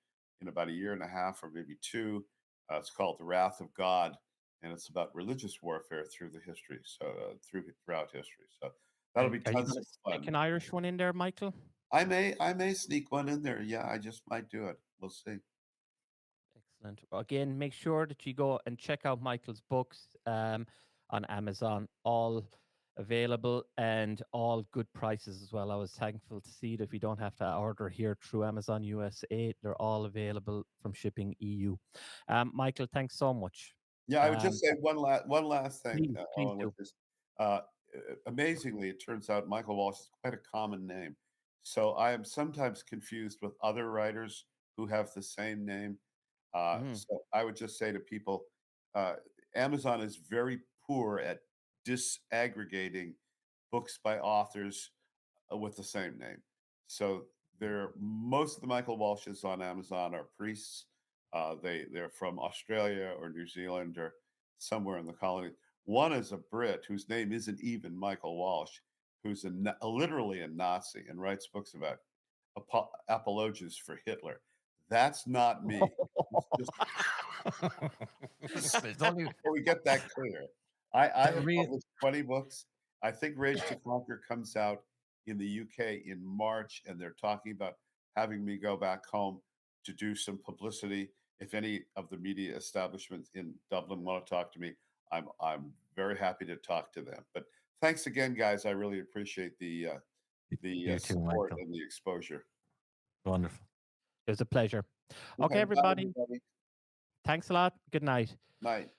in about a year and a half or maybe two. It's called The Wrath of God, and it's about religious warfare through the history. So throughout history. So that'll be tons of fun. Sneak an Irish one in there, Michael? I may sneak one in there. Yeah, I just might do it. We'll see. Excellent. Again, make sure that you go and check out Michael's books on Amazon. All available and all good prices as well. I was thankful to see that we don't have to order here through Amazon USA. They're all available from shipping EU. Michael, thanks so much. Yeah, I would just say one last thing. Please with this. Amazingly, it turns out Michael Walsh is quite a common name. So I am sometimes confused with other writers who have the same name. So I would just say to people, Amazon is very poor at disaggregating books by authors with the same name. So most of the Michael Walshes on Amazon are priests. They're from Australia or New Zealand or somewhere in the colonies. One is a Brit whose name isn't even Michael Walsh, who's literally a Nazi and writes books about apologies for Hitler. That's not me. We get that clear. I have published 20 books. I think Rage to Conquer comes out in the UK in March, and they're talking about having me go back home to do some publicity. If any of the media establishments in Dublin want to talk to me, I'm very happy to talk to them. But thanks again, guys. I really appreciate the You too, support Michael. and the exposure. Wonderful. It was a pleasure. Okay, Okay, bye, everybody. everybody. Thanks a lot. Good night. Night.